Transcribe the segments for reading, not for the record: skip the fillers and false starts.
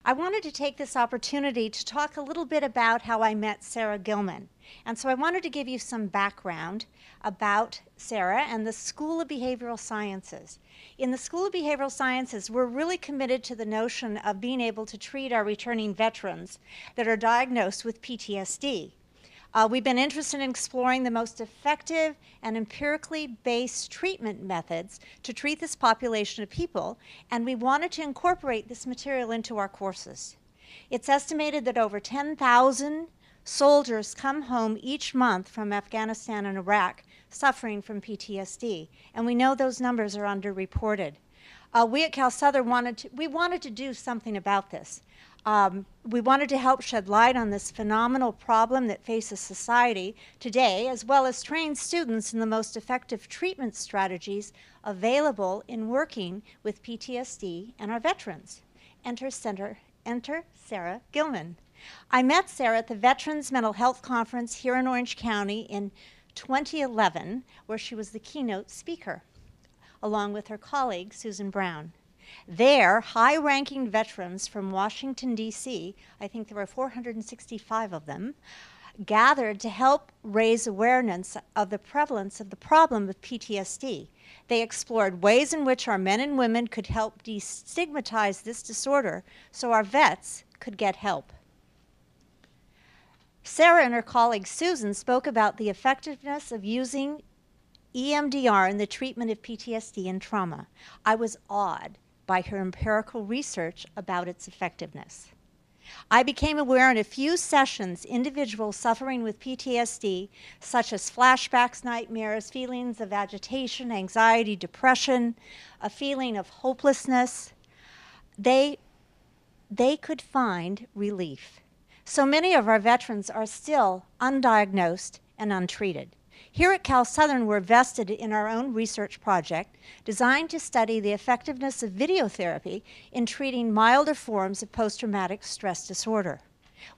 I wanted to take this opportunity to talk a little bit about how I met Sara Gilman. And so I wanted to give you some background about Sara and the School of Behavioral Sciences. In the School of Behavioral Sciences, we're really committed to the notion of being able to treat our returning veterans that are diagnosed with PTSD. We've been interested in exploring the most effective and empirically based treatment methods to treat this population of people, and we wanted to incorporate this material into our courses. It's estimated that over 10,000 soldiers come home each month from Afghanistan and Iraq suffering from PTSD, and we know those numbers are underreported. We at Cal Southern wanted to do something about this. We wanted to help shed light on this phenomenal problem that faces society today, as well as train students in the most effective treatment strategies available in working with PTSD and our veterans. Enter Sara Gilman. I met Sara at the Veterans Mental Health Conference here in Orange County in 2011, where she was the keynote speaker, along with her colleague, Susan Brown. There, high-ranking veterans from Washington, D.C., I think there were 465 of them, gathered to help raise awareness of the prevalence of the problem of PTSD. They explored ways in which our men and women could help destigmatize this disorder so our vets could get help. Sara and her colleague Susan spoke about the effectiveness of using EMDR in the treatment of PTSD and trauma. I was awed by her empirical research about its effectiveness. I became aware in a few sessions individuals suffering with PTSD, such as flashbacks, nightmares, feelings of agitation, anxiety, depression, a feeling of hopelessness, they could find relief. So many of our veterans are still undiagnosed and untreated. Here at Cal Southern, we're vested in our own research project designed to study the effectiveness of video therapy in treating milder forms of post-traumatic stress disorder.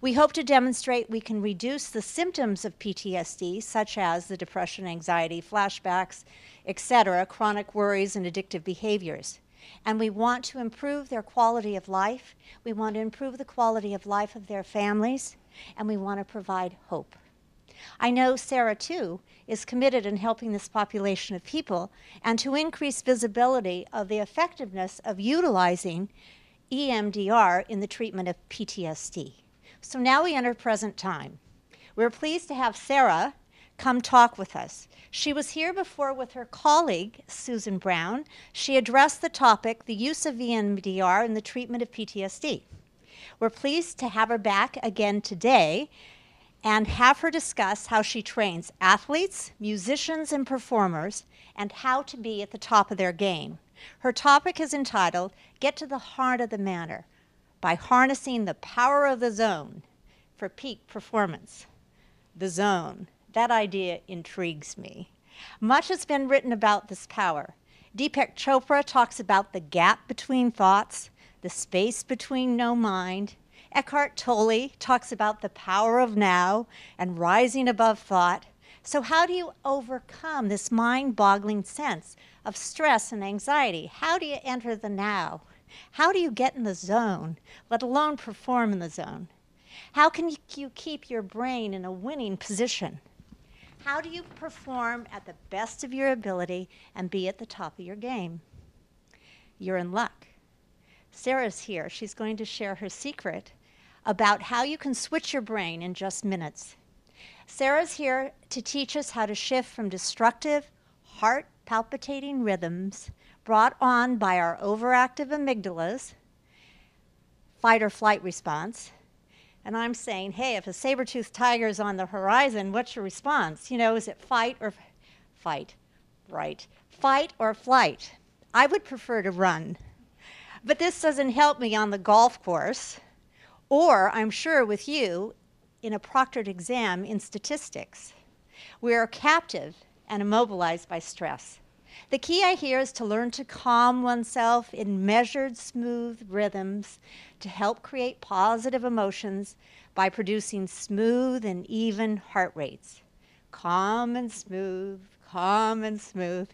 We hope to demonstrate we can reduce the symptoms of PTSD, such as the depression, anxiety, flashbacks, etc., chronic worries, and addictive behaviors. And we want to improve their quality of life. We want to improve the quality of life of their families, and we want to provide hope. I know Sara, too, is committed in helping this population of people and to increase visibility of the effectiveness of utilizing EMDR in the treatment of PTSD. So now we enter present time. We're pleased to have Sara come talk with us. She was here before with her colleague, Susan Brown. She addressed the topic, the use of EMDR in the treatment of PTSD. We're pleased to have her back again today and have her discuss how she trains athletes, musicians, and performers, and how to be at the top of their game. Her topic is entitled, Get to the Heart of the Matter, by harnessing the power of the zone for peak performance. The zone, that idea intrigues me. Much has been written about this power. Deepak Chopra talks about the gap between thoughts, the space between no mind. Eckhart Tolle talks about the power of now and rising above thought. So how do you overcome this mind-boggling sense of stress and anxiety? How do you enter the now? How do you get in the zone, let alone perform in the zone? How can you keep your brain in a winning position? How do you perform at the best of your ability and be at the top of your game? You're in luck. Sara's here. She's going to share her secret about how you can switch your brain in just minutes. Sara's here to teach us how to shift from destructive, heart-palpitating rhythms brought on by our overactive amygdalas, fight or flight response. And I'm saying, hey, if a saber-toothed tiger is on the horizon, what's your response? You know, is it fight or fight? Right. Fight or flight. I would prefer to run. But this doesn't help me on the golf course, or I'm sure with you in a proctored exam in statistics. We are captive and immobilized by stress. The key, I hear, is to learn to calm oneself in measured, smooth rhythms to help create positive emotions by producing smooth and even heart rates. Calm and smooth, calm and smooth.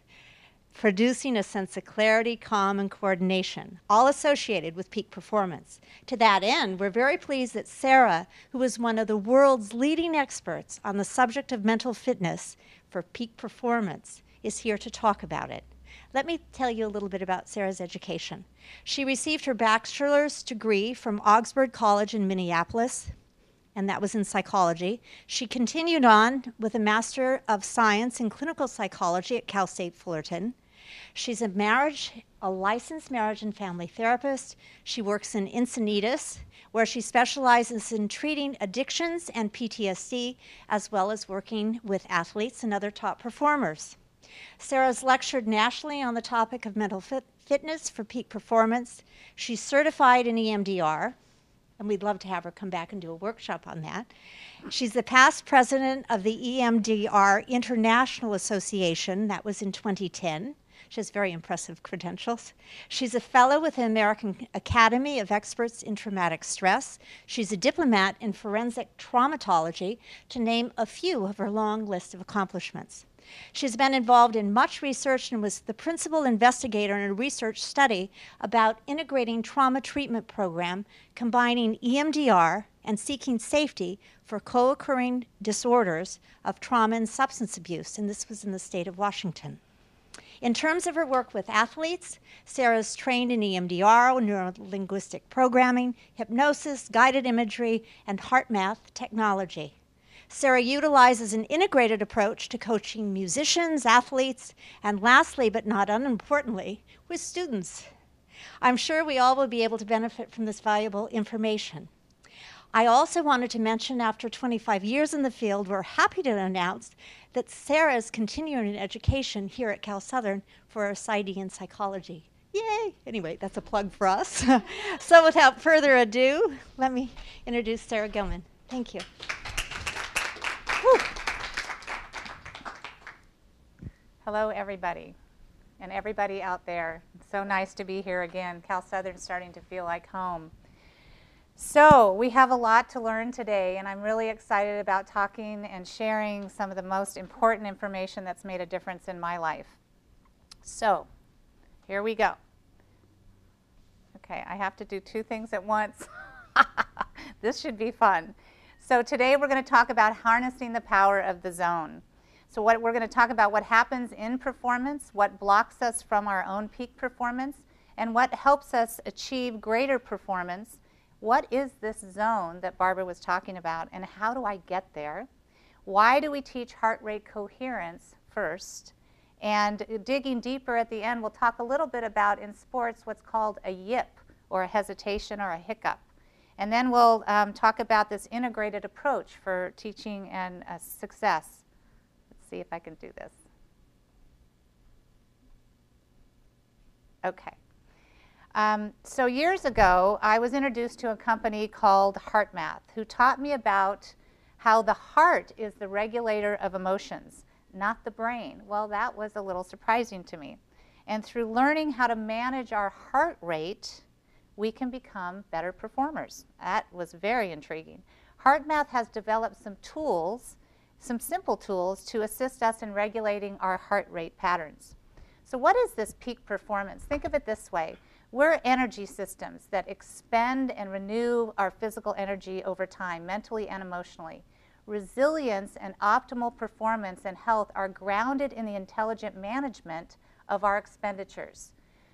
producing a sense of clarity, calm, and coordination, all associated with peak performance. To that end, we're very pleased that Sara, who is one of the world's leading experts on the subject of mental fitness for peak performance, is here to talk about it. Let me tell you a little bit about Sara's education. She received her bachelor's degree from Augsburg College in Minneapolis, and that was in psychology. She continued on with a Master of Science in Clinical Psychology at Cal State Fullerton. She's a licensed marriage and family therapist. She works in Encinitas, where she specializes in treating addictions and PTSD, as well as working with athletes and other top performers. Sara's lectured nationally on the topic of mental fitness for peak performance. She's certified in EMDR, and we'd love to have her come back and do a workshop on that. She's the past president of the EMDR International Association. That was in 2010. She has very impressive credentials. She's a fellow with the American Academy of Experts in Traumatic Stress. She's a diplomat in forensic traumatology, to name a few of her long list of accomplishments. She's been involved in much research and was the principal investigator in a research study about integrating trauma treatment program, combining EMDR and seeking safety for co-occurring disorders of trauma and substance abuse, and this was in the state of Washington. In terms of her work with athletes, Sara's trained in EMDR, neuro-linguistic programming, hypnosis, guided imagery, and heart math technology. Sara utilizes an integrated approach to coaching musicians, athletes, and lastly, but not unimportantly, with students. I'm sure we all will be able to benefit from this valuable information. I also wanted to mention, after 25 years in the field, we're happy to announce that Sara is continuing education here at Cal Southern for her PsyD in psychology. Yay! Anyway, that's a plug for us. So without further ado, let me introduce Sara Gilman. Thank you. Whew. Hello, everybody, and everybody out there. It's so nice to be here again. Cal Southern's starting to feel like home. So we have a lot to learn today, and I'm really excited about talking and sharing some of the most important information that's made a difference in my life. So here we go. Okay, I have to do two things at once. This should be fun. So today we're going to talk about harnessing the power of the zone. So we're going to talk about what happens in performance, what blocks us from our own peak performance, and what helps us achieve greater performance. What is this zone that Barbara was talking about, and how do I get there? Why do we teach heart rate coherence first? And digging deeper at the end, we'll talk a little bit about, in sports, what's called a yip, or a hesitation, or a hiccup. And then we'll talk about this integrated approach for teaching and success. Let's see if I can do this. Okay. So years ago, I was introduced to a company called HeartMath, who taught me about how the heart is the regulator of emotions, not the brain. Well, that was a little surprising to me. And through learning how to manage our heart rate, we can become better performers. That was very intriguing. HeartMath has developed some tools, some simple tools, to assist us in regulating our heart rate patterns. So what is this peak performance? Think of it this way. We're energy systems that expend and renew our physical energy over time, mentally and emotionally. Resilience and optimal performance and health are grounded in the intelligent management of our expenditures.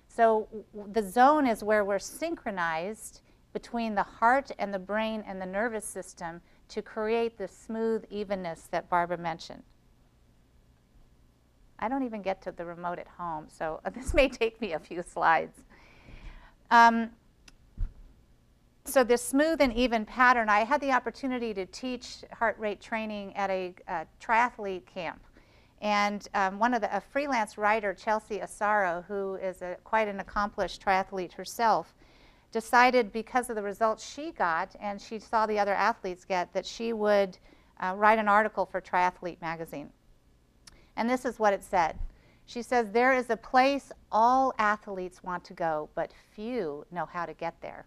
So the zone is where we're synchronized between the heart and the brain and the nervous system to create the smooth evenness that Barbara mentioned. I don't even get to the remote at home, so this may take me a few slides. So this smooth and even pattern, I had the opportunity to teach heart rate training at a triathlete camp. And a freelance writer, Chelsea Asaro, who is quite an accomplished triathlete herself, decided, because of the results she got and she saw the other athletes get, that she would write an article for Triathlete magazine. And this is what it said. She says, "There is a place all athletes want to go, but few know how to get there.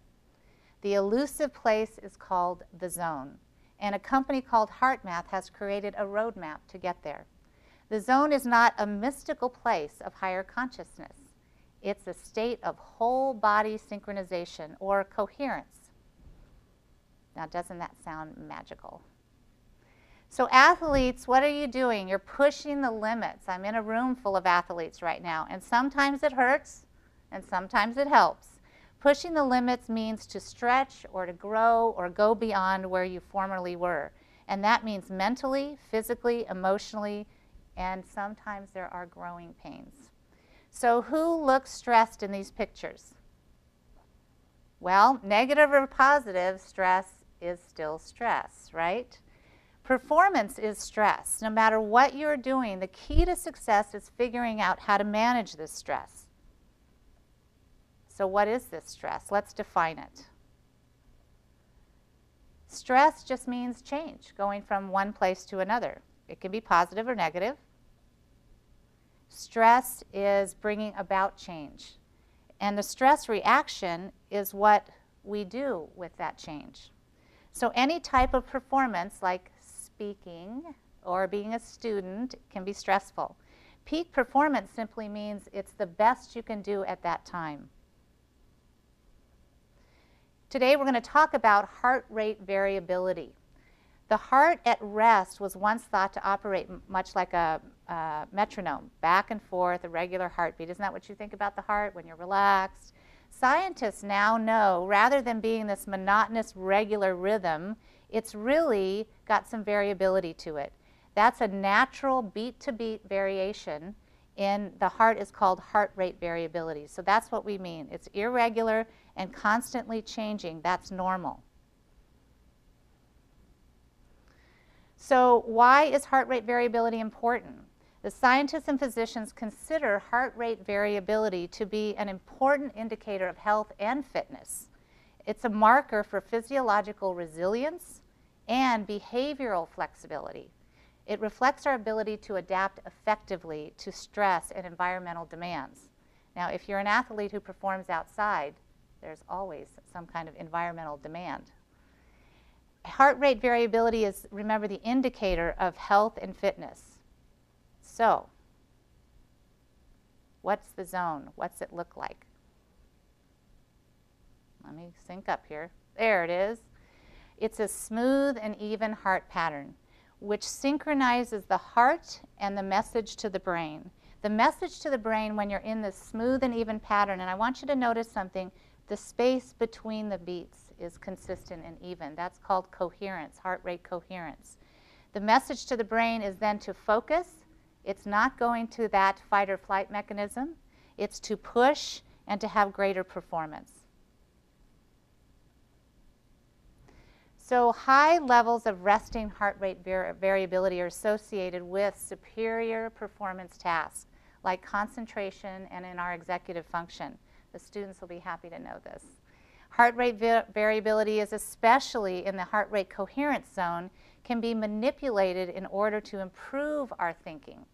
The elusive place is called the zone, and a company called HeartMath has created a roadmap to get there. The zone is not a mystical place of higher consciousness. It's a state of whole body synchronization or coherence. Now, doesn't that sound magical? So athletes, what are you doing? You're pushing the limits. I'm in a room full of athletes right now, and sometimes it hurts, and sometimes it helps. Pushing the limits means to stretch or to grow or go beyond where you formerly were. And that means mentally, physically, emotionally, and sometimes there are growing pains. So who looks stressed in these pictures? Well, negative or positive, stress is still stress, right? Performance is stress. No matter what you're doing, the key to success is figuring out how to manage this stress. So what is this stress? Let's define it. Stress just means change, going from one place to another. It can be positive or negative. Stress is bringing about change. And the stress reaction is what we do with that change. So any type of performance, like speaking or being a student, can be stressful. Peak performance simply means it's the best you can do at that time. Today we're going to talk about heart rate variability. The heart at rest was once thought to operate much like a metronome, back and forth, a regular heartbeat. Isn't that what you think about the heart when you're relaxed? Scientists now know, rather than being this monotonous, regular rhythm, it's really got some variability to it. That's a natural beat-to-beat variation, and the heart is called heart rate variability. So that's what we mean. It's irregular and constantly changing. That's normal. So why is heart rate variability important? The scientists and physicians consider heart rate variability to be an important indicator of health and fitness. It's a marker for physiological resilience and behavioral flexibility. It reflects our ability to adapt effectively to stress and environmental demands. Now, if you're an athlete who performs outside, there's always some kind of environmental demand. Heart rate variability is, remember, the indicator of health and fitness. So, what's the zone? What's it look like? Let me sync up here. There it is. It's a smooth and even heart pattern, which synchronizes the heart and the message to the brain. The message to the brain when you're in this smooth and even pattern, and I want you to notice something, the space between the beats is consistent and even. That's called coherence, heart rate coherence. The message to the brain is then to focus. It's not going to that fight or flight mechanism. It's to push and to have greater performance. So high levels of resting heart rate variability are associated with superior performance tasks like concentration and in our executive function. The students will be happy to know this. Heart rate variability is especially in the heart rate coherence zone, can be manipulated in order to improve our thinking.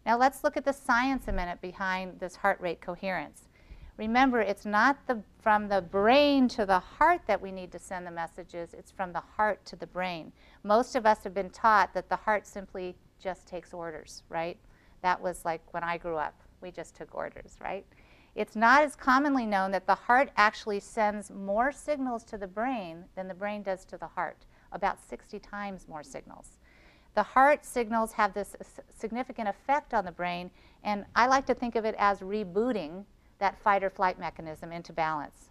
Now let's look at the science a minute behind this heart rate coherence. Remember, it's not from the brain to the heart that we need to send the messages, it's from the heart to the brain. Most of us have been taught that the heart simply just takes orders, right? That was like when I grew up, we just took orders, right? It's not as commonly known that the heart actually sends more signals to the brain than the brain does to the heart, about 60 times more signals. The heart signals have this significant effect on the brain, and I like to think of it as rebooting that fight or flight mechanism into balance.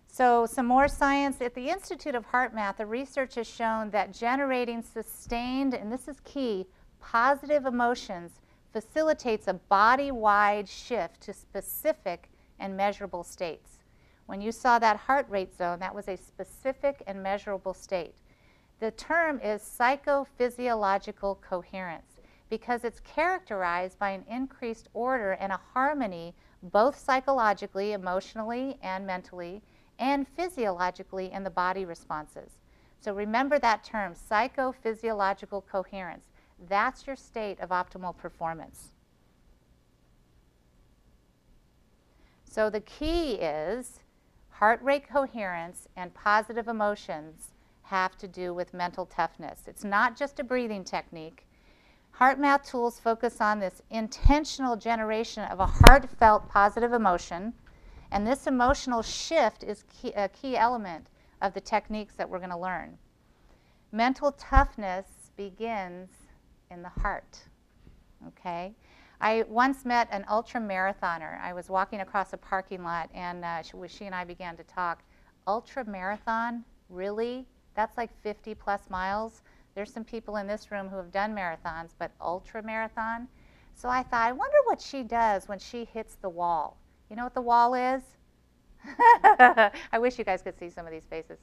So some more science. At the Institute of Heart Math, the research has shown that generating sustained, and this is key, positive emotions facilitates a body-wide shift to specific and measurable states. When you saw that heart rate zone, that was a specific and measurable state. The term is psychophysiological coherence because it's characterized by an increased order and a harmony both psychologically, emotionally, and mentally, and physiologically in the body responses. So remember that term, psychophysiological coherence. That's your state of optimal performance. So the key is Heart rate coherence and positive emotions have to do with mental toughness. It's not just a breathing technique. HeartMath tools focus on this intentional generation of a heartfelt positive emotion, and this emotional shift is a key element of the techniques that we're going to learn. Mental toughness begins in the heart, okay? I once met an ultra marathoner. I was walking across a parking lot, and she and I began to talk. Ultra marathon, really? That's like 50 plus miles. There's some people in this room who have done marathons, but ultra marathon? So I thought, I wonder what she does when she hits the wall. You know what the wall is? I wish you guys could see some of these faces.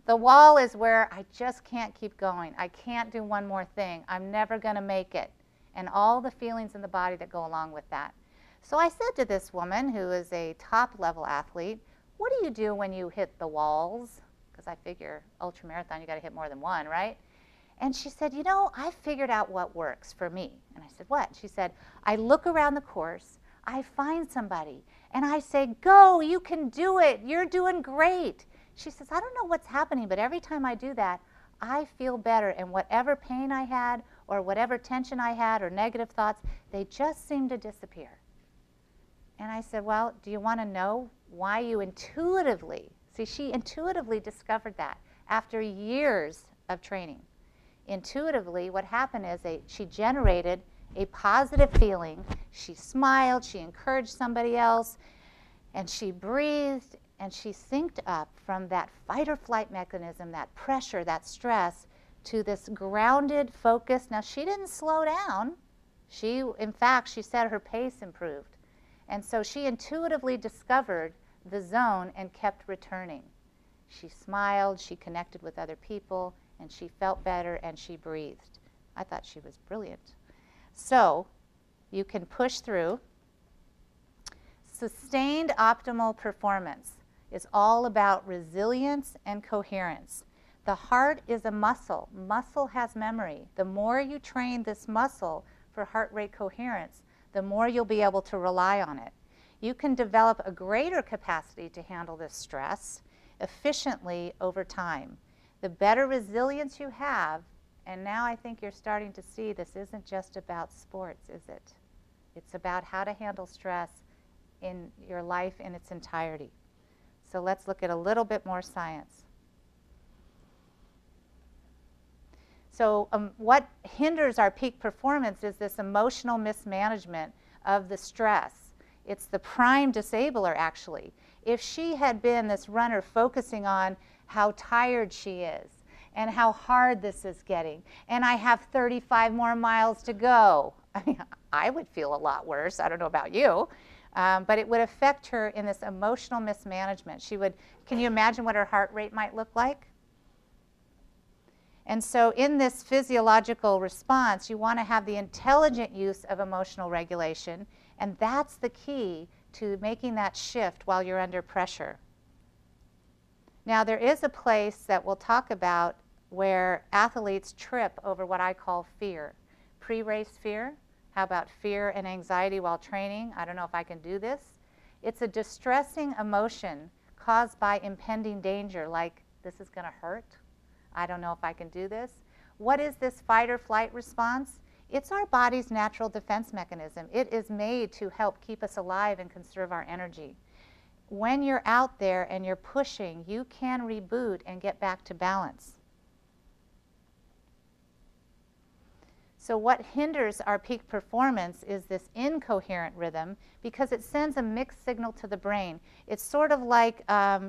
The wall is where I just can't keep going. I can't do one more thing. I'm never going to make it. And all the feelings in the body that go along with that. So I said to this woman who is a top-level athlete, what do you do when you hit the walls? Because I figure ultramarathon, you got to hit more than one, right? And she said, you know, I figured out what works for me. And I said, what? She said, I look around the course, I find somebody, and I say, go, you can do it. You're doing great. She says, I don't know what's happening, but every time I do that, I feel better. And whatever pain I had or whatever tension I had or negative thoughts, they just seem to disappear. And I said, well, do you want to know why you intuitively, see, she intuitively discovered that after years of training. Intuitively, what happened is she generated a positive feeling. She smiled, she encouraged somebody else, and she breathed, and she synced up from that fight or flight mechanism, that pressure, that stress, to this grounded focus. Now, she didn't slow down. In fact, she said her pace improved. And so she intuitively discovered the zone and kept returning. She smiled, she connected with other people, and she felt better, and she breathed. I thought she was brilliant. So you can push through. Sustained optimal performance is all about resilience and coherence. The heart is a muscle. Muscle has memory. The more you train this muscle for heart rate coherence, the more you'll be able to rely on it. You can develop a greater capacity to handle this stress efficiently over time. The better resilience you have, and now I think you're starting to see this isn't just about sports, is it? It's about how to handle stress in your life in its entirety. So let's look at a little bit more science. So what hinders our peak performance is this emotional mismanagement of the stress. It's the prime disabler, actually. If she had been this runner focusing on how tired she is and how hard this is getting, and I have 35 more miles to go, I mean, I would feel a lot worse. I don't know about you. But it would affect her in this emotional mismanagement. Can you imagine what her heart rate might look like? And so in this physiological response, you want to have the intelligent use of emotional regulation, and that's the key to making that shift while you're under pressure. Now, there is a place that we'll talk about where athletes trip over what I call fear. Pre-race fear. How about fear and anxiety while training? I don't know if I can do this. It's a distressing emotion caused by impending danger, like this is going to hurt. I don't know if I can do this. What is this fight or flight response? It's our body's natural defense mechanism. It is made to help keep us alive and conserve our energy. When you're out there and you're pushing, you can reboot and get back to balance. So what hinders our peak performance is this incoherent rhythm, because it sends a mixed signal to the brain. It's sort of like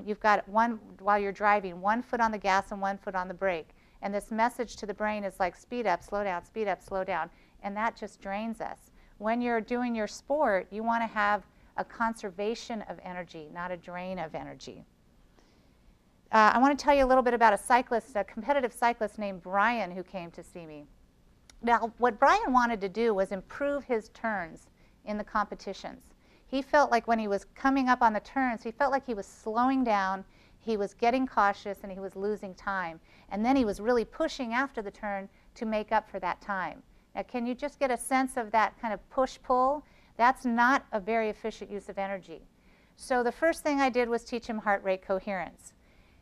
you've got while you're driving, one foot on the gas and one foot on the brake. And this message to the brain is like speed up, slow down, speed up, slow down. And that just drains us. When you're doing your sport, you want to have a conservation of energy, not a drain of energy. I want to tell you a little bit about a competitive cyclist named Brian who came to see me. Now, what Brian wanted to do was improve his turns in the competitions. He felt like when he was coming up on the turns, he felt like he was slowing down, he was getting cautious, and he was losing time. And then he was really pushing after the turn to make up for that time. Now, can you just get a sense of that kind of push-pull? That's not a very efficient use of energy. So the first thing I did was teach him heart rate coherence.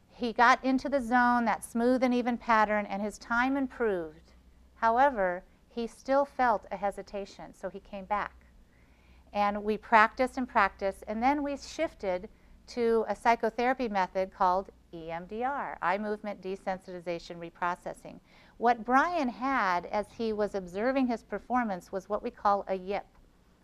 He got into the zone, that smooth and even pattern, and his time improved. However, he still felt a hesitation, so he came back. And we practiced and practiced, and then we shifted to a psychotherapy method called EMDR, eye movement desensitization reprocessing. What Brian had as he was observing his performance was what we call a yip.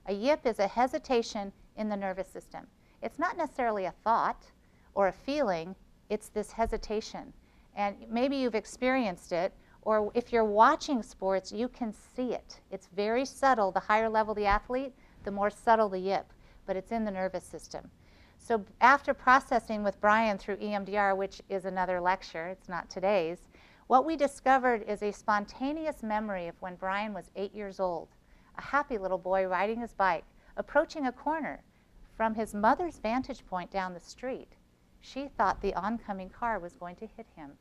A yip is a hesitation in the nervous system. It's not necessarily a thought or a feeling, it's this hesitation. And maybe you've experienced it, or if you're watching sports, you can see it. It's very subtle. The higher level the athlete, the more subtle the yip, but it's in the nervous system. So after processing with Brian through EMDR, which is another lecture, it's not today's, what we discovered is a spontaneous memory of when Brian was 8 years old, a happy little boy riding his bike, approaching a corner from his mother's vantage point down the street. She thought the oncoming car was going to hit him.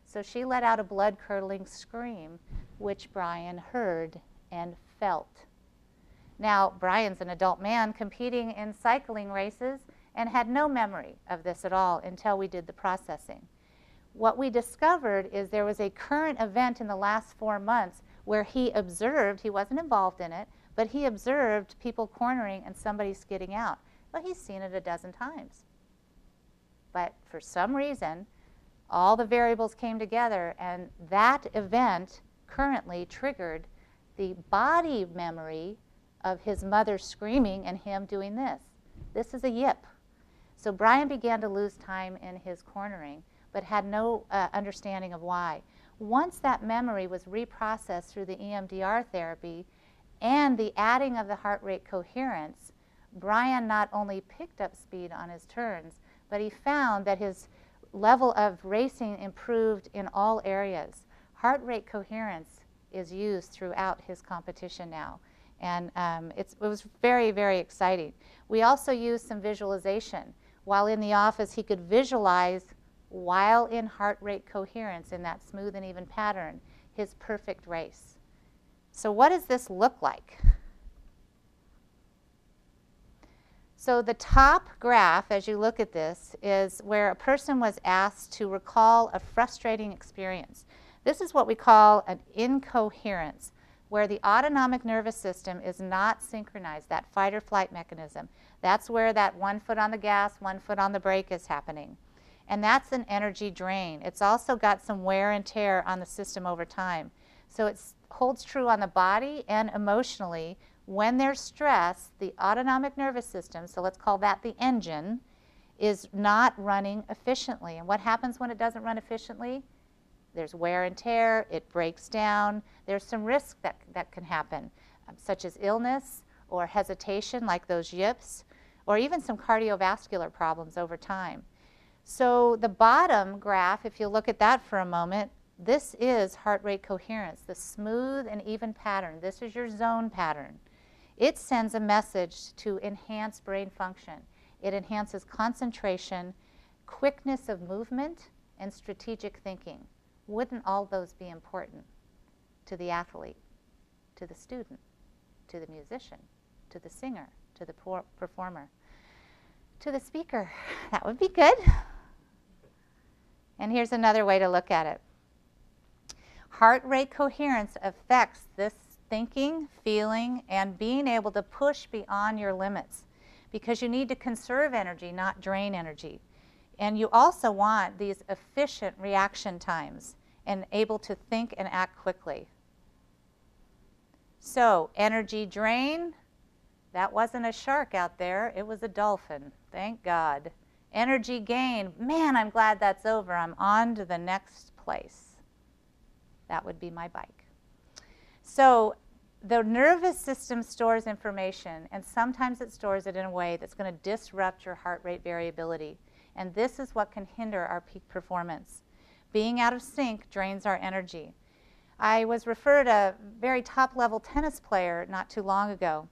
So she let out a blood-curdling scream, which Brian heard and felt. Now, Brian's an adult man competing in cycling races and had no memory of this at all until we did the processing. What we discovered is there was a current event in the last 4 months where he observed, he wasn't involved in it, but he observed people cornering and somebody skidding out. Well, he's seen it a dozen times. But for some reason, all the variables came together, and that event currently triggered the body memory of his mother screaming and him doing this. This is a yip. So Brian began to lose time in his cornering, but had no understanding of why. Once that memory was reprocessed through the EMDR therapy and the adding of the heart rate coherence, Brian not only picked up speed on his turns, but he found that his level of racing improved in all areas. Heart rate coherence is used throughout his competition now. And it was very, very exciting. We also used some visualization. While in the office, he could visualize, while in heart rate coherence, in that smooth and even pattern, his perfect race. So what does this look like? So the top graph, as you look at this, is where a person was asked to recall a frustrating experience. This is what we call an incoherence, where the autonomic nervous system is not synchronized, that fight or flight mechanism. That's where that 1 foot on the gas, 1 foot on the brake is happening. And that's an energy drain. It's also got some wear and tear on the system over time. So it holds true on the body and emotionally. When there's stress, the autonomic nervous system, so let's call that the engine, is not running efficiently. And what happens when it doesn't run efficiently? There's wear and tear, it breaks down. There's some risk that can happen, such as illness or hesitation, like those yips, or even some cardiovascular problems over time. So the bottom graph, if you look at that for a moment, this is heart rate coherence, the smooth and even pattern. This is your zone pattern. It sends a message to enhance brain function. It enhances concentration, quickness of movement, and strategic thinking. Wouldn't all those be important to the athlete, to the student, to the musician, to the singer, to the performer, to the speaker? That would be good. And here's another way to look at it. Heart rate coherence affects this thinking, feeling, and being able to push beyond your limits, because you need to conserve energy, not drain energy. And you also want these efficient reaction times and able to think and act quickly. So, energy drain, that wasn't a shark out there, it was a dolphin, thank God. Energy gain, man, I'm glad that's over, I'm on to the next place. That would be my bike. So the nervous system stores information, and sometimes it stores it in a way that's going to disrupt your heart rate variability. And this is what can hinder our peak performance. Being out of sync drains our energy. I was referred a very top-level tennis player not too long ago,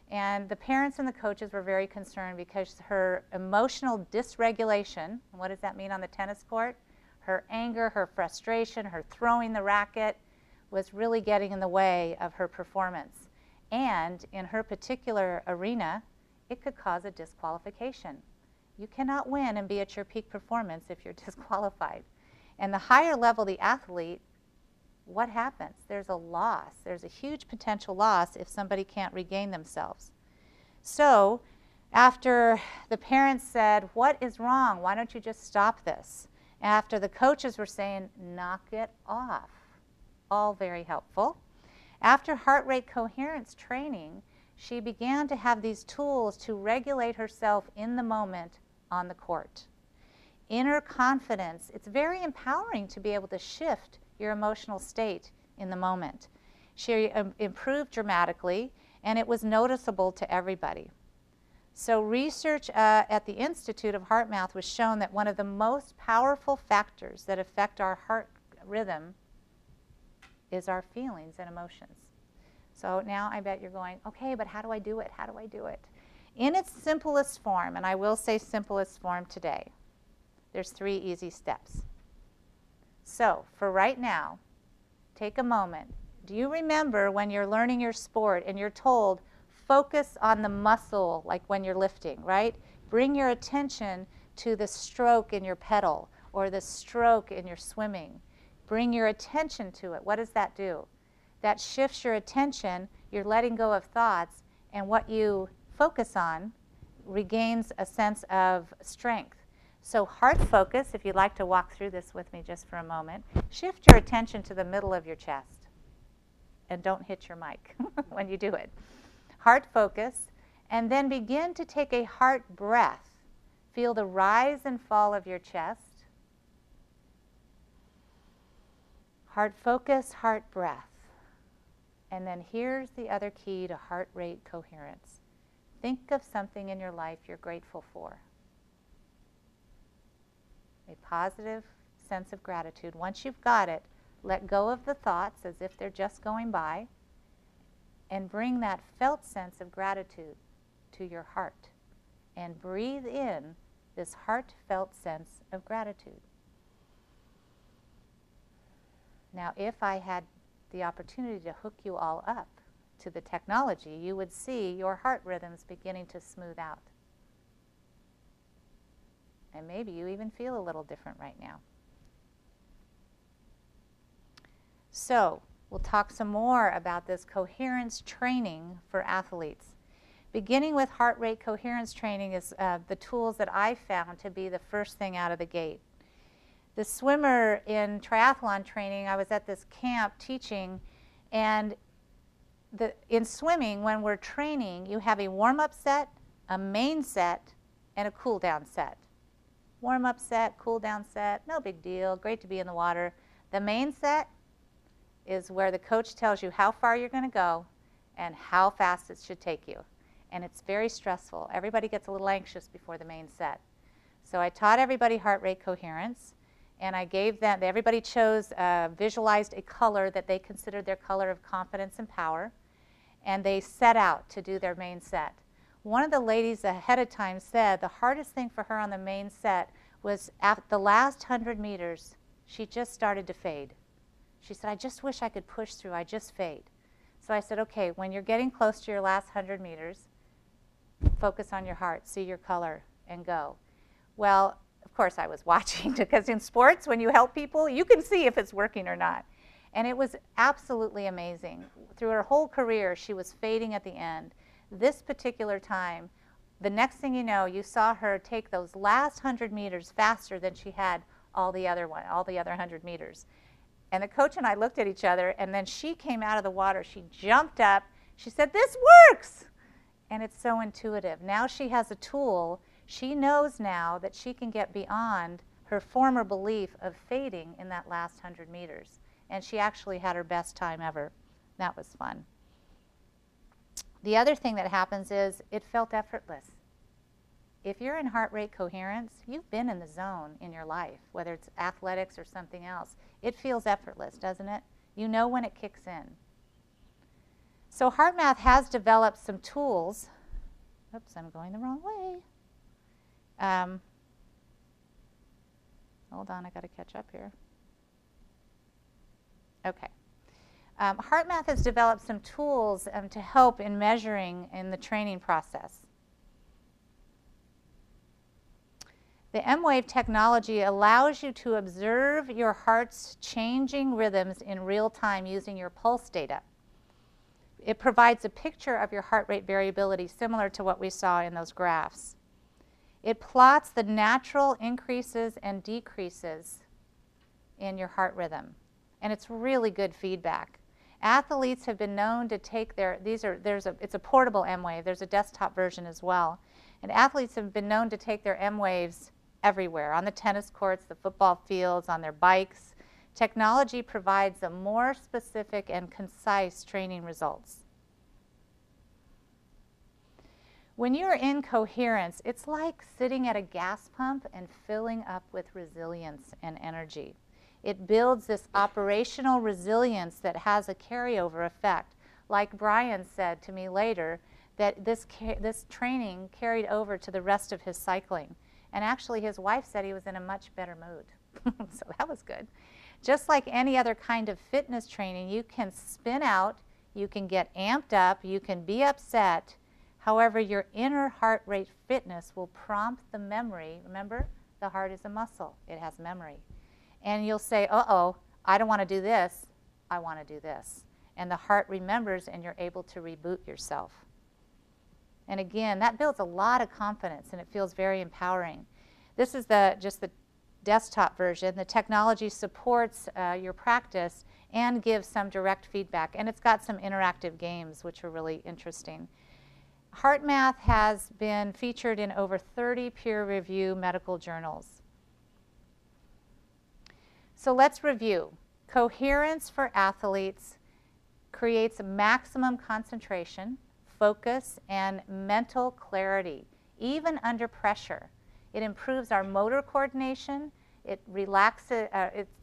and the parents and the coaches were very concerned because her emotional dysregulation, and what does that mean on the tennis court? Her anger, her frustration, her throwing the racket was really getting in the way of her performance. And in her particular arena, it could cause a disqualification. You cannot win and be at your peak performance if you're disqualified. And the higher level the athlete, what happens? There's a loss. There's a huge potential loss if somebody can't regain themselves. So after the parents said, what is wrong? Why don't you just stop this? After the coaches were saying, knock it off. All very helpful. After heart rate coherence training, she began to have these tools to regulate herself in the moment on the court. Inner confidence, it's very empowering to be able to shift your emotional state in the moment. She improved dramatically, and it was noticeable to everybody. So research at the Institute of HeartMath was shown that one of the most powerful factors that affect our heart rhythm is our feelings and emotions. So now I bet you're going, okay, but how do I do it? How do I do it? In its simplest form, and I will say simplest form today, there's 3 easy steps. So for right now, take a moment. Do you remember when you're learning your sport and you're told, focus on the muscle, like when you're lifting, right? Bring your attention to the stroke in your pedal or the stroke in your swimming. Bring your attention to it. What does that do? That shifts your attention, you're letting go of thoughts, and what you focus on regains a sense of strength. So heart focus, if you'd like to walk through this with me just for a moment, shift your attention to the middle of your chest. And don't hit your mic when you do it. Heart focus, and then begin to take a heart breath. Feel the rise and fall of your chest. Heart focus, heart breath. And then here's the other key to heart rate coherence. Think of something in your life you're grateful for. A positive sense of gratitude. Once you've got it, let go of the thoughts as if they're just going by, and bring that felt sense of gratitude to your heart. And breathe in this heartfelt sense of gratitude. Now, if I had the opportunity to hook you all up to the technology, you would see your heart rhythms beginning to smooth out. And maybe you even feel a little different right now. So, we'll talk some more about this coherence training for athletes. Beginning with heart rate coherence training is the tools that I found to be the first thing out of the gate. The swimmer in triathlon training, I was at this camp teaching, and in swimming, when we're training, you have a warm-up set, a main set, and a cool-down set. Warm-up set, cool-down set, no big deal, great to be in the water. The main set is where the coach tells you how far you're going to go and how fast it should take you. And it's very stressful. Everybody gets a little anxious before the main set. So I taught everybody heart rate coherence, and I gave them, everybody chose, visualized a color that they considered their color of confidence and power, and they set out to do their main set. One of the ladies ahead of time said the hardest thing for her on the main set was at the last 100 meters, she just started to fade. She said, I just wish I could push through, I just fade. So I said, okay, when you're getting close to your last 100 meters, focus on your heart, see your color, and go. Well, of course I was watching, because in sports, when you help people, you can see if it's working or not. And it was absolutely amazing. Through her whole career, she was fading at the end. This particular time, the next thing you know, you saw her take those last 100 meters faster than she had all the other 100 meters. And the coach and I looked at each other, and then she came out of the water. She jumped up. She said, this works! And it's so intuitive. Now she has a tool. She knows now that she can get beyond her former belief of fading in that last 100 meters. And she actually had her best time ever. That was fun. The other thing that happens is it felt effortless. If you're in heart rate coherence, you've been in the zone in your life, whether it's athletics or something else. It feels effortless, doesn't it? You know when it kicks in. So HeartMath has developed some tools. Oops, I'm going the wrong way. Hold on, I got to catch up here. Okay. HeartMath has developed some tools to help in measuring in the training process. The M-Wave technology allows you to observe your heart's changing rhythms in real time using your pulse data. It provides a picture of your heart rate variability similar to what we saw in those graphs. It plots the natural increases and decreases in your heart rhythm, and it's really good feedback. Athletes have been known to take it's a portable M-Wave, there's a desktop version as well, and athletes have been known to take their M-Waves everywhere, on the tennis courts, the football fields, on their bikes. Technology provides a more specific and concise training results. When you're in coherence, it's like sitting at a gas pump and filling up with resilience and energy. It builds this operational resilience that has a carryover effect. Like Brian said to me later, that this training carried over to the rest of his cycling. And actually his wife said he was in a much better mood. So that was good. Just like any other kind of fitness training, you can spin out, you can get amped up, you can be upset. However, your inner heart rate fitness will prompt the memory. Remember, the heart is a muscle. It has memory. And you'll say, uh-oh, I don't want to do this. I want to do this. And the heart remembers, and you're able to reboot yourself. And again, that builds a lot of confidence, and it feels very empowering. This is just the desktop version. The technology supports your practice and gives some direct feedback. And it's got some interactive games, which are really interesting. HeartMath has been featured in over 30 peer-reviewed medical journals. So let's review. Coherence for athletes creates maximum concentration, focus, and mental clarity, even under pressure. It improves our motor coordination, it relaxes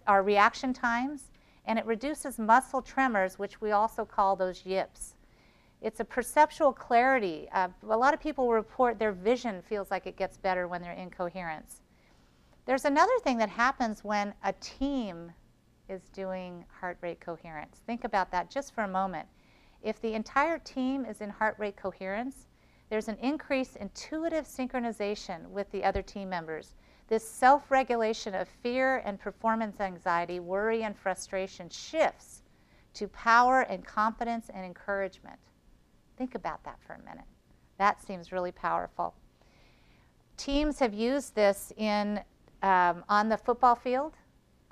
our reaction times, and it reduces muscle tremors, which we also call those yips. It's a perceptual clarity. A lot of people report their vision feels like it gets better when they're in coherence. There's another thing that happens when a team is doing heart rate coherence. Think about that just for a moment. If the entire team is in heart rate coherence, there's an increased intuitive synchronization with the other team members. This self-regulation of fear and performance anxiety, worry and frustration shifts to power and confidence and encouragement. Think about that for a minute. That seems really powerful. Teams have used this on the football field,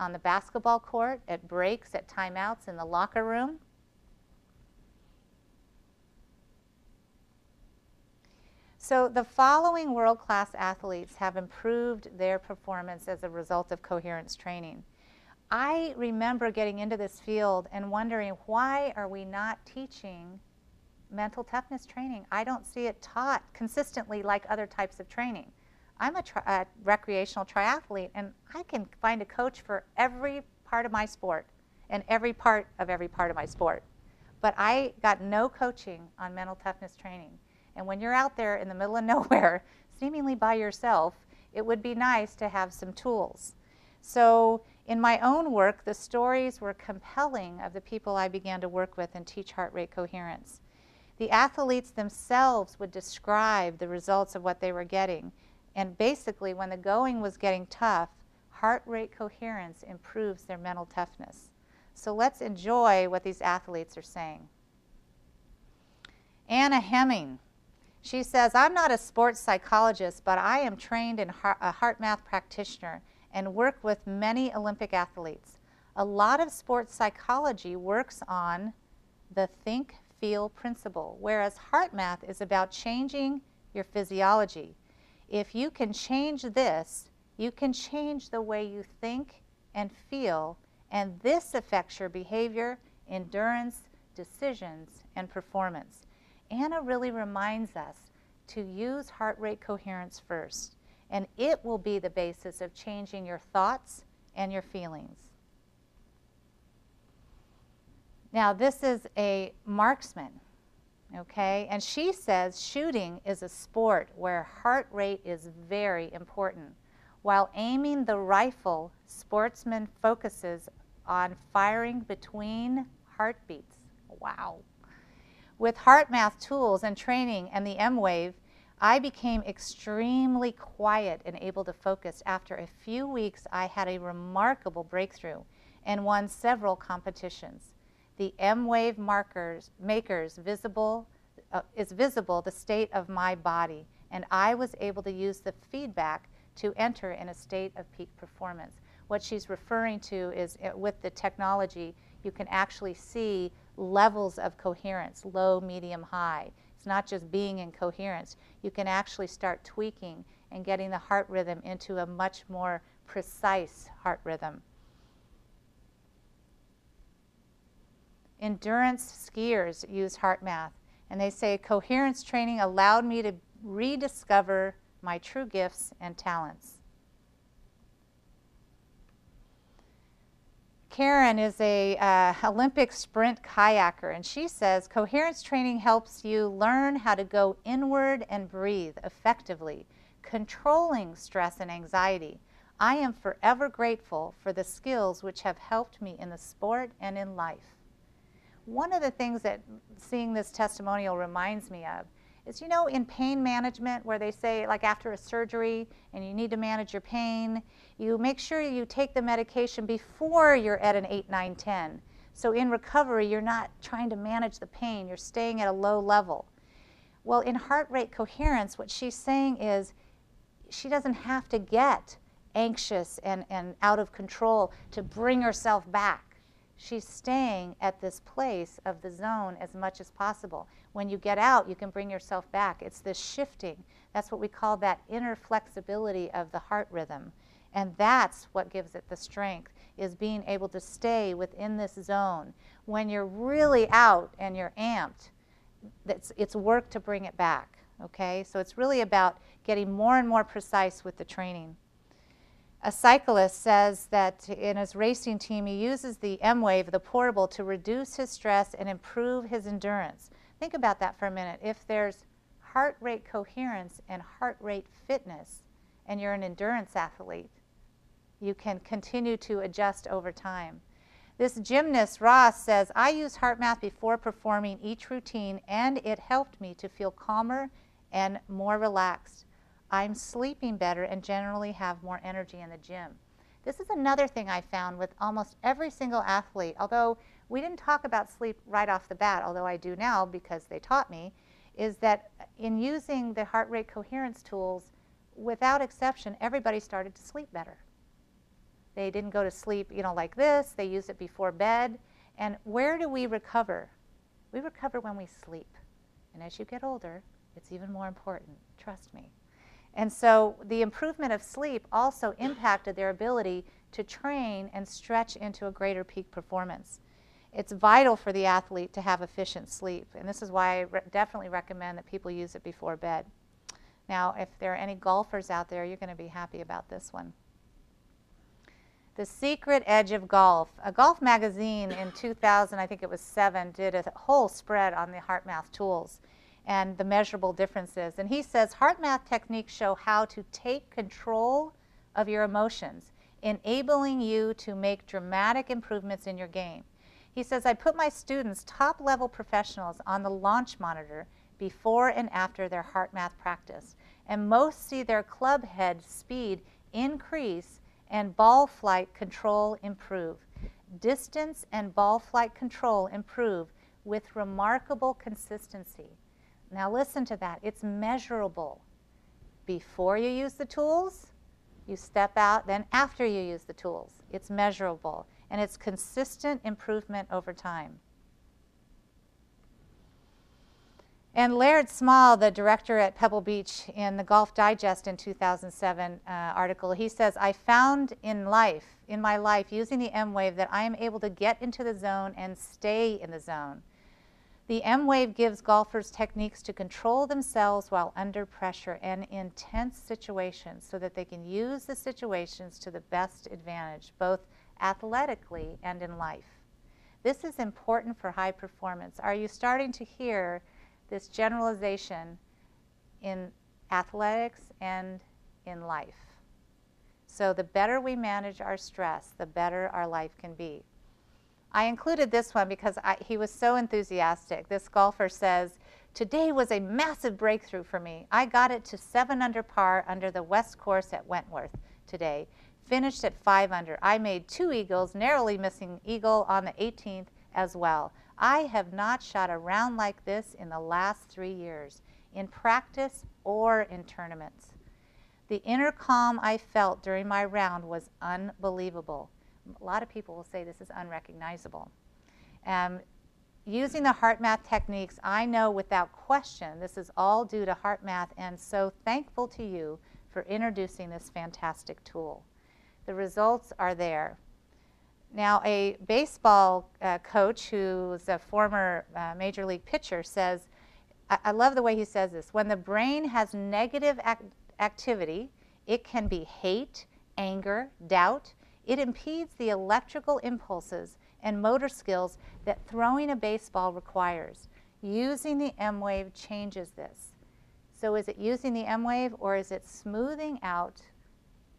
on the basketball court, at breaks, at timeouts, in the locker room. So the following world-class athletes have improved their performance as a result of coherence training. I remember getting into this field and wondering, why are we not teaching mental toughness training? I don't see it taught consistently like other types of training. I'm a recreational triathlete, and I can find a coach for every part of my sport and every part of my sport. But I got no coaching on mental toughness training. And when you're out there in the middle of nowhere, seemingly by yourself, it would be nice to have some tools. So in my own work, the stories were compelling of the people I began to work with and teach heart rate coherence. The athletes themselves would describe the results of what they were getting. And basically, when the going was getting tough, heart rate coherence improves their mental toughness. So let's enjoy what these athletes are saying. Anna Hemming, she says, I'm not a sports psychologist, but I am trained in a HeartMath practitioner and work with many Olympic athletes. A lot of sports psychology works on the think, feel principle, whereas HeartMath is about changing your physiology. If you can change this, you can change the way you think and feel, and this affects your behavior, endurance, decisions, and performance. Anna really reminds us to use heart rate coherence first, and it will be the basis of changing your thoughts and your feelings. Now, this is a marksman, okay? And she says shooting is a sport where heart rate is very important. While aiming the rifle, sportsman focuses on firing between heartbeats. Wow. With HeartMath tools and training and the M-Wave, I became extremely quiet and able to focus. After a few weeks, I had a remarkable breakthrough and won several competitions. The M-wave makers is visible the state of my body, and I was able to use the feedback to enter in a state of peak performance. What she's referring to is with the technology, you can actually see levels of coherence, low, medium, high. It's not just being in coherence. You can actually start tweaking and getting the heart rhythm into a much more precise heart rhythm. Endurance skiers use HeartMath, and they say coherence training allowed me to rediscover my true gifts and talents. Karen is a Olympic sprint kayaker, and she says coherence training helps you learn how to go inward and breathe effectively, controlling stress and anxiety. I am forever grateful for the skills which have helped me in the sport and in life. One of the things that seeing this testimonial reminds me of is, you know, in pain management where they say, like after a surgery and you need to manage your pain, you make sure you take the medication before you're at an 8, 9, 10. So in recovery, you're not trying to manage the pain, you're staying at a low level. Well, in heart rate coherence, what she's saying is she doesn't have to get anxious and out of control to bring herself back. She's staying at this place of the zone as much as possible. When you get out, you can bring yourself back. It's this shifting. That's what we call that inner flexibility of the heart rhythm. And that's what gives it the strength, is being able to stay within this zone. When you're really out and you're amped, it's work to bring it back, okay? So it's really about getting more and more precise with the training. A cyclist says that in his racing team, he uses the M-Wave, the portable, to reduce his stress and improve his endurance. Think about that for a minute. If there's heart rate coherence and heart rate fitness, and you're an endurance athlete, you can continue to adjust over time. This gymnast, Ross, says, I use HeartMath before performing each routine, and it helped me to feel calmer and more relaxed. I'm sleeping better and generally have more energy in the gym. This is another thing I found with almost every single athlete, although we didn't talk about sleep right off the bat, although I do now because they taught me, is that in using the heart rate coherence tools, without exception, everybody started to sleep better. They didn't go to sleep, you know, like this. They used it before bed. And where do we recover? We recover when we sleep. And as you get older, it's even more important, trust me. And so the improvement of sleep also impacted their ability to train and stretch into a greater peak performance. It's vital for the athlete to have efficient sleep, and this is why I definitely recommend that people use it before bed. Now, if there are any golfers out there, you're going to be happy about this one. The Secret Edge of Golf. A golf magazine in 2000, I think it was 7, did a whole spread on the HeartMath tools and the measurable differences. And he says HeartMath techniques show how to take control of your emotions, enabling you to make dramatic improvements in your game. He says, I put my students, top-level professionals, on the launch monitor before and after their HeartMath practice, and most see their club head speed increase and ball flight control improve. Distance and ball flight control improve with remarkable consistency. Now listen to that. It's measurable. Before you use the tools, you step out, then after you use the tools. It's measurable, and it's consistent improvement over time. And Laird Small, the director at Pebble Beach, in the Golf Digest in 2007 article, he says, I found in my life, using the M-Wave, that I am able to get into the zone and stay in the zone. The M-Wave gives golfers techniques to control themselves while under pressure and intense situations so that they can use the situations to the best advantage, both athletically and in life. This is important for high performance. Are you starting to hear this generalization in athletics and in life? So the better we manage our stress, the better our life can be. I included this one because he was so enthusiastic. This golfer says, Today was a massive breakthrough for me. I got it to 7 under par under the West course at Wentworth today. Finished at 5 under. I made 2 eagles, narrowly missing eagle on the 18th as well. I have not shot a round like this in the last 3 years, in practice or in tournaments. The inner calm I felt during my round was unbelievable. A lot of people will say this is unrecognizable. Using the heart math techniques, I know without question this is all due to heart math, and so thankful to you for introducing this fantastic tool. The results are there. Now, a baseball coach who's a former major league pitcher says, I love the way he says this, when the brain has negative activity, it can be hate, anger, doubt. It impedes the electrical impulses and motor skills that throwing a baseball requires. Using the M-wave changes this. So is it using the M-wave, or is it smoothing out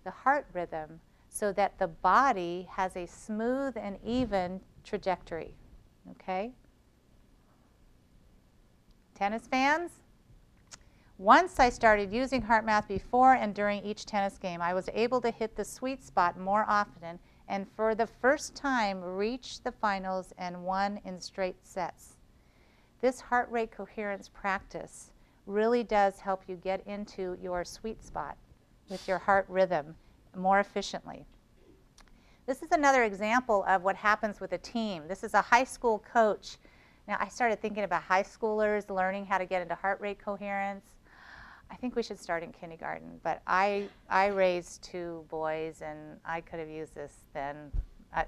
the heart rhythm so that the body has a smooth and even trajectory? Okay? Tennis fans? Once I started using heart math before and during each tennis game, I was able to hit the sweet spot more often, and for the first time reached the finals and won in straight sets. This heart rate coherence practice really does help you get into your sweet spot with your heart rhythm more efficiently. This is another example of what happens with a team. This is a high school coach. Now, I started thinking about high schoolers learning how to get into heart rate coherence. I think we should start in kindergarten, but I raised 2 boys, and I could have used this then.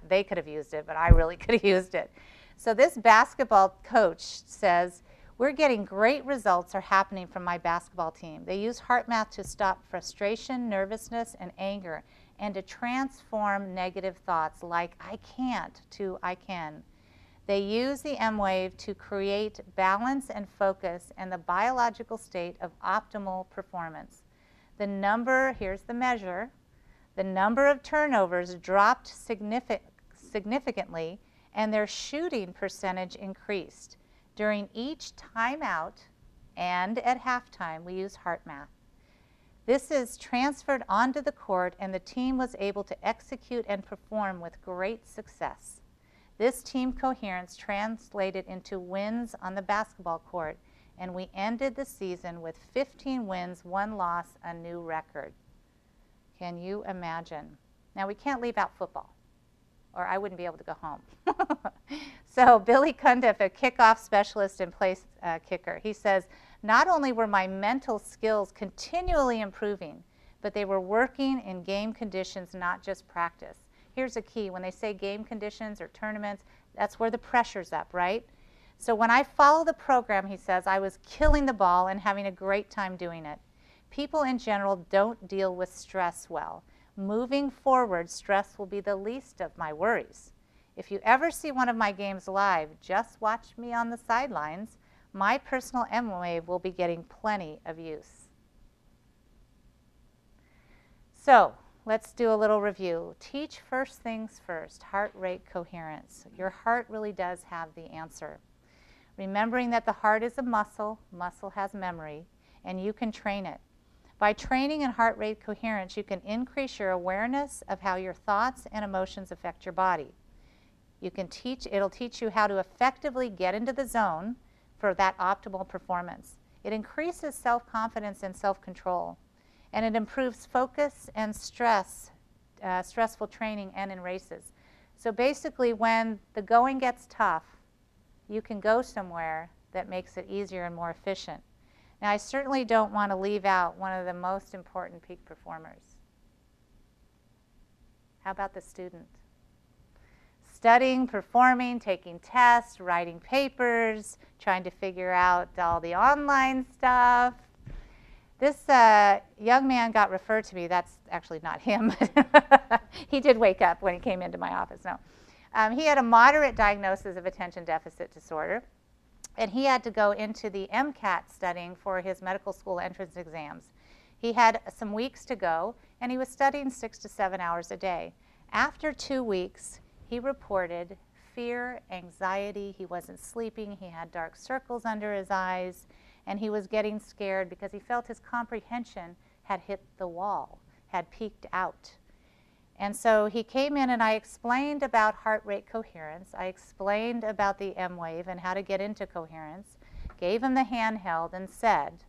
They could have used it, but I really could have used it. So this basketball coach says, we're getting great results are happening from my basketball team. They use heart math to stop frustration, nervousness, and anger, and to transform negative thoughts like I can't to I can. They use the M-wave to create balance and focus and the biological state of optimal performance. The number, here's the measure, the number of turnovers dropped significantly, and their shooting percentage increased. During each timeout and at halftime, we use heart math. This is transferred onto the court, and the team was able to execute and perform with great success. This team coherence translated into wins on the basketball court, and we ended the season with 15 wins, 1 loss, a new record. Can you imagine? Now, we can't leave out football, or I wouldn't be able to go home. So Billy Cundiff, a kickoff specialist and place kicker, he says, not only were my mental skills continually improving, but they were working in game conditions, not just practice. Here's a key. When they say game conditions or tournaments, that's where the pressure's up, right? So when I follow the program, he says, I was killing the ball and having a great time doing it. People in general don't deal with stress well. Moving forward, stress will be the least of my worries. If you ever see one of my games live, just watch me on the sidelines. My personal M-wave will be getting plenty of use. So, let's do a little review. Teach first things first, heart rate coherence. Your heart really does have the answer. Remembering that the heart is a muscle has memory, and you can train it. By training in heart rate coherence, you can increase your awareness of how your thoughts and emotions affect your body. It'll teach you how to effectively get into the zone for that optimal performance. It increases self-confidence and self-control. And it improves focus and stressful training and in races. So basically, when the going gets tough, you can go somewhere that makes it easier and more efficient. Now, I certainly don't want to leave out one of the most important peak performers. How about the student? Studying, performing, taking tests, writing papers, trying to figure out all the online stuff. This young man got referred to me. That's actually not him. He did wake up when he came into my office. No. He had a moderate diagnosis of attention deficit disorder, and he had to go into the MCAT studying for his medical school entrance exams. He had some weeks to go, and he was studying 6 to 7 hours a day. After 2 weeks, he reported fear, anxiety. He wasn't sleeping. He had dark circles under his eyes, and he was getting scared because he felt his comprehension had hit the wall, had peaked out. And so he came in and I explained about heart rate coherence. I explained about the M wave and how to get into coherence, gave him the handheld and said,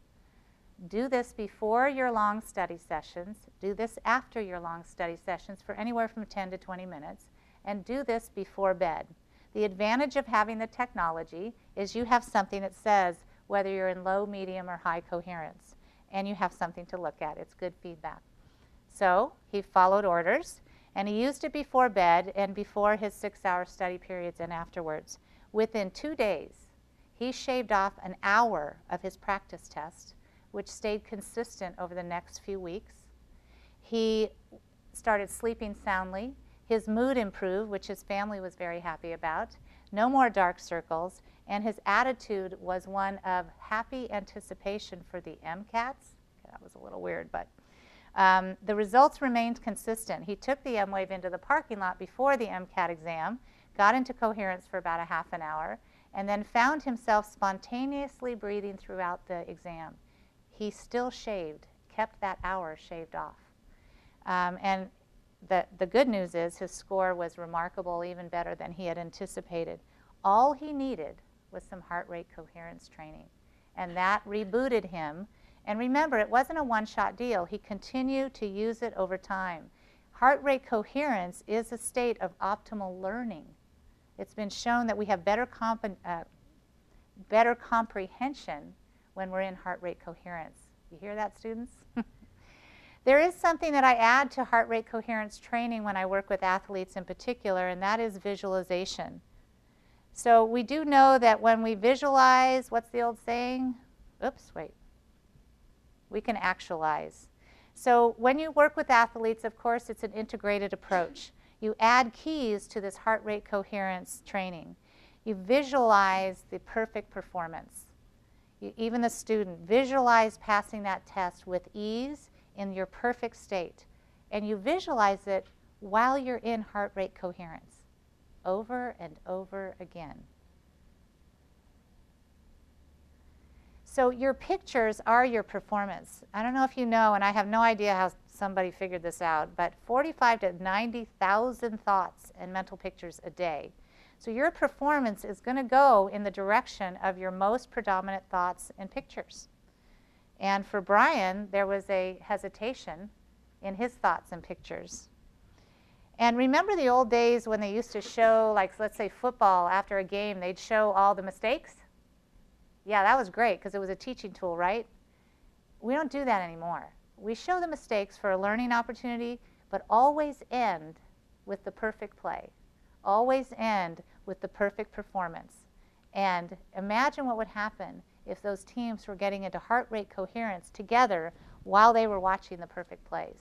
do this before your long study sessions, do this after your long study sessions for anywhere from 10 to 20 minutes, and do this before bed. The advantage of having the technology is you have something that says whether you're in low, medium, or high coherence, and you have something to look at. It's good feedback. So he followed orders, and he used it before bed and before his 6-hour study periods and afterwards. Within 2 days, he shaved off an hour of his practice test, which stayed consistent over the next few weeks. He started sleeping soundly. His mood improved, which his family was very happy about. No more dark circles, and his attitude was one of happy anticipation for the MCATs. That was a little weird, but the results remained consistent. He took the M wave into the parking lot before the MCAT exam, got into coherence for about a half an hour, and then found himself spontaneously breathing throughout the exam. He still shaved, kept that hour shaved off. And the good news is his score was remarkable, even better than he had anticipated. All he needed was some heart rate coherence training, and that rebooted him. And remember, it wasn't a one-shot deal. He continued to use it over time. Heart rate coherence is a state of optimal learning. It's been shown that we have better comprehension when we're in heart rate coherence. You hear that, students? There is something that I add to heart rate coherence training when I work with athletes in particular, and that is visualization. So we do know that when we visualize, what's the old saying? Oops, wait. We can actualize. So when you work with athletes, of course, it's an integrated approach. You add keys to this heart rate coherence training. You visualize the perfect performance. Even the student, visualize passing that test with ease in your perfect state. And you visualize it while you're in heart rate coherence, over and over again. So your pictures are your performance. I don't know if you know, and I have no idea how somebody figured this out, but 45 to 90,000 thoughts and mental pictures a day. So your performance is going to go in the direction of your most predominant thoughts and pictures. And for Brian, there was a hesitation in his thoughts and pictures. And remember the old days when they used to show, like, let's say football after a game, they'd show all the mistakes? Yeah, that was great because it was a teaching tool, right? We don't do that anymore. We show the mistakes for a learning opportunity, but always end with the perfect play. Always end with the perfect performance. And imagine what would happen if those teams were getting into heart rate coherence together while they were watching the perfect plays.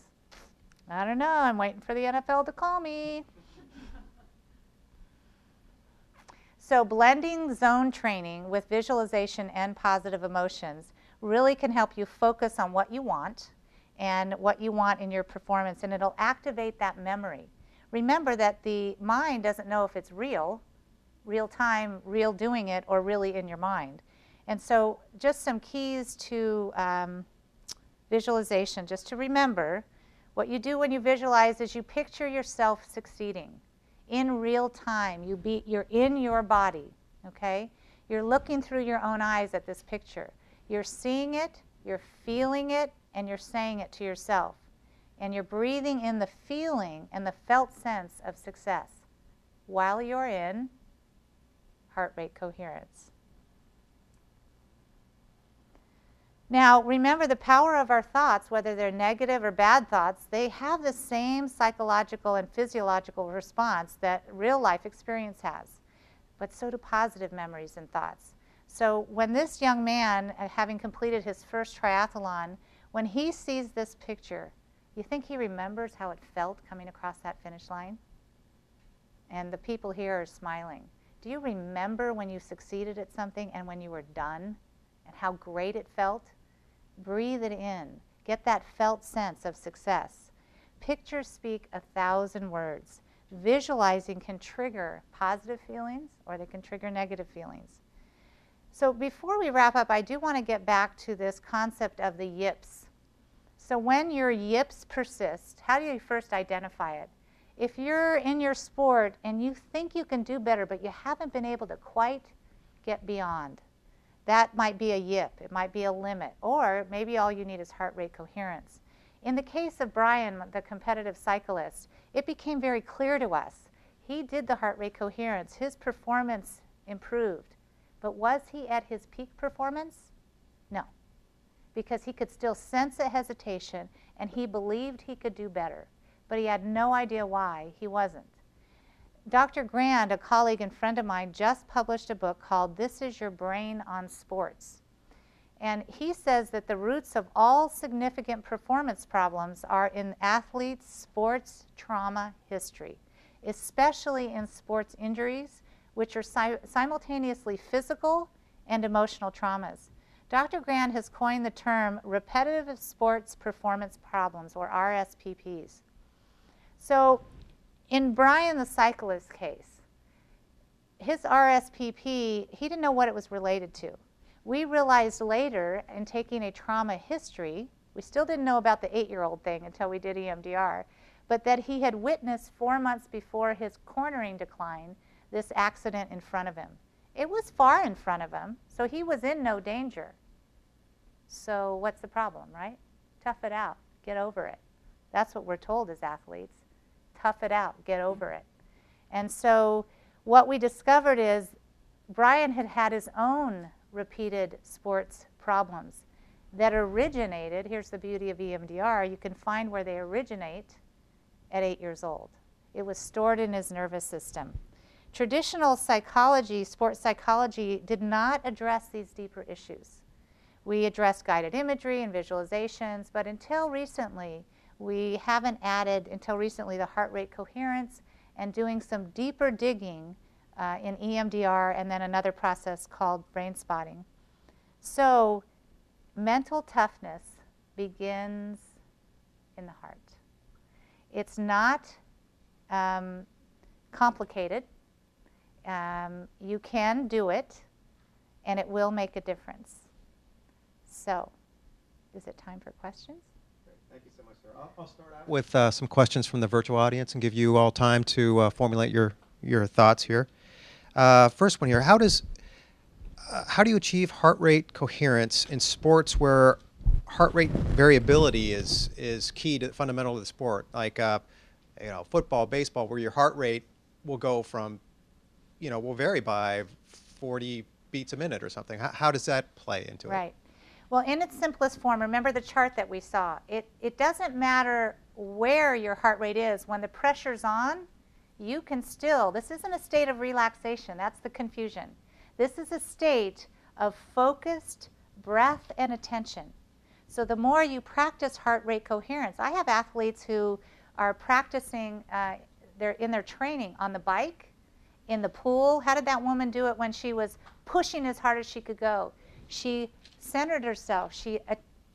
I don't know, I'm waiting for the NFL to call me. So blending zone training with visualization and positive emotions really can help you focus on what you want and what you want in your performance, and it'll activate that memory. Remember that the mind doesn't know if it's real time, real doing it, or really in your mind. And so just some keys to visualization, just to remember, what you do when you visualize is you picture yourself succeeding in real time. You're in your body, okay? You're looking through your own eyes at this picture. You're seeing it, you're feeling it, and you're saying it to yourself. And you're breathing in the feeling and the felt sense of success while you're in heart rate coherence. Now, remember the power of our thoughts, whether they're negative or bad thoughts, they have the same psychological and physiological response that real life experience has. But so do positive memories and thoughts. So when this young man, having completed his first triathlon, when he sees this picture, you think he remembers how it felt coming across that finish line? And the people here are smiling. Do you remember when you succeeded at something and when you were done and how great it felt? Breathe it in. Get that felt sense of success. Pictures speak 1,000 words. visualizing can trigger positive feelings or they can trigger negative feelings. So before we wrap up, I do want to get back to this concept of the yips. So when your yips persist, how do you first identify it? If you're in your sport and you think you can do better, but you haven't been able to quite get beyond, that might be a yip. It might be a limit. Or maybe all you need is heart rate coherence. In the case of Brian, the competitive cyclist, it became very clear to us. He did the heart rate coherence. His performance improved. But was he at his peak performance? No. Because he could still sense a hesitation and he believed he could do better. But he had no idea why he wasn't. Dr. Grand, a colleague and friend of mine, just published a book called This Is Your Brain on Sports. And he says that the roots of all significant performance problems are in athletes' sports trauma history, especially in sports injuries, which are simultaneously physical and emotional traumas. Dr. Grand has coined the term repetitive sports performance problems, or RSPPs. So in Brian the cyclist case, his RSPP, he didn't know what it was related to. We realized later in taking a trauma history, we still didn't know about the 8-year-old thing until we did EMDR, but that he had witnessed 4 months before his cornering decline this accident in front of him. It was far in front of him, so he was in no danger. So what's the problem, right? Tough it out, get over it. That's what we're told as athletes. Tough it out, get over it. And so what we discovered is Brian had had his own repeated sports problems that originated, here's the beauty of EMDR, you can find where they originate at 8 years old. It was stored in his nervous system. Traditional psychology, sports psychology, did not address these deeper issues. We addressed guided imagery and visualizations, but until recently, we haven't added, until recently, the heart rate coherence and doing some deeper digging in EMDR and then another process called brain spotting. So mental toughness begins in the heart. It's not complicated. You can do it, and it will make a difference. So, is it time for questions? Great. Thank you so much, Sarah. I'll start out with some questions from the virtual audience and give you all time to formulate your thoughts here. First one here: how do you achieve heart rate coherence in sports where heart rate variability is key to fundamental to the sport, like football, baseball, where your heart rate will go from will vary by 40 beats a minute or something. How does that play into it? Right. Well, in its simplest form, remember the chart that we saw. It doesn't matter where your heart rate is. When the pressure's on, you can still, this isn't a state of relaxation. That's the confusion. This is a state of focused breath and attention. So the more you practice heart rate coherence, I have athletes who are practicing in their training on the bike, in the pool. How did that woman do it when she was pushing as hard as she could go? She centered herself. She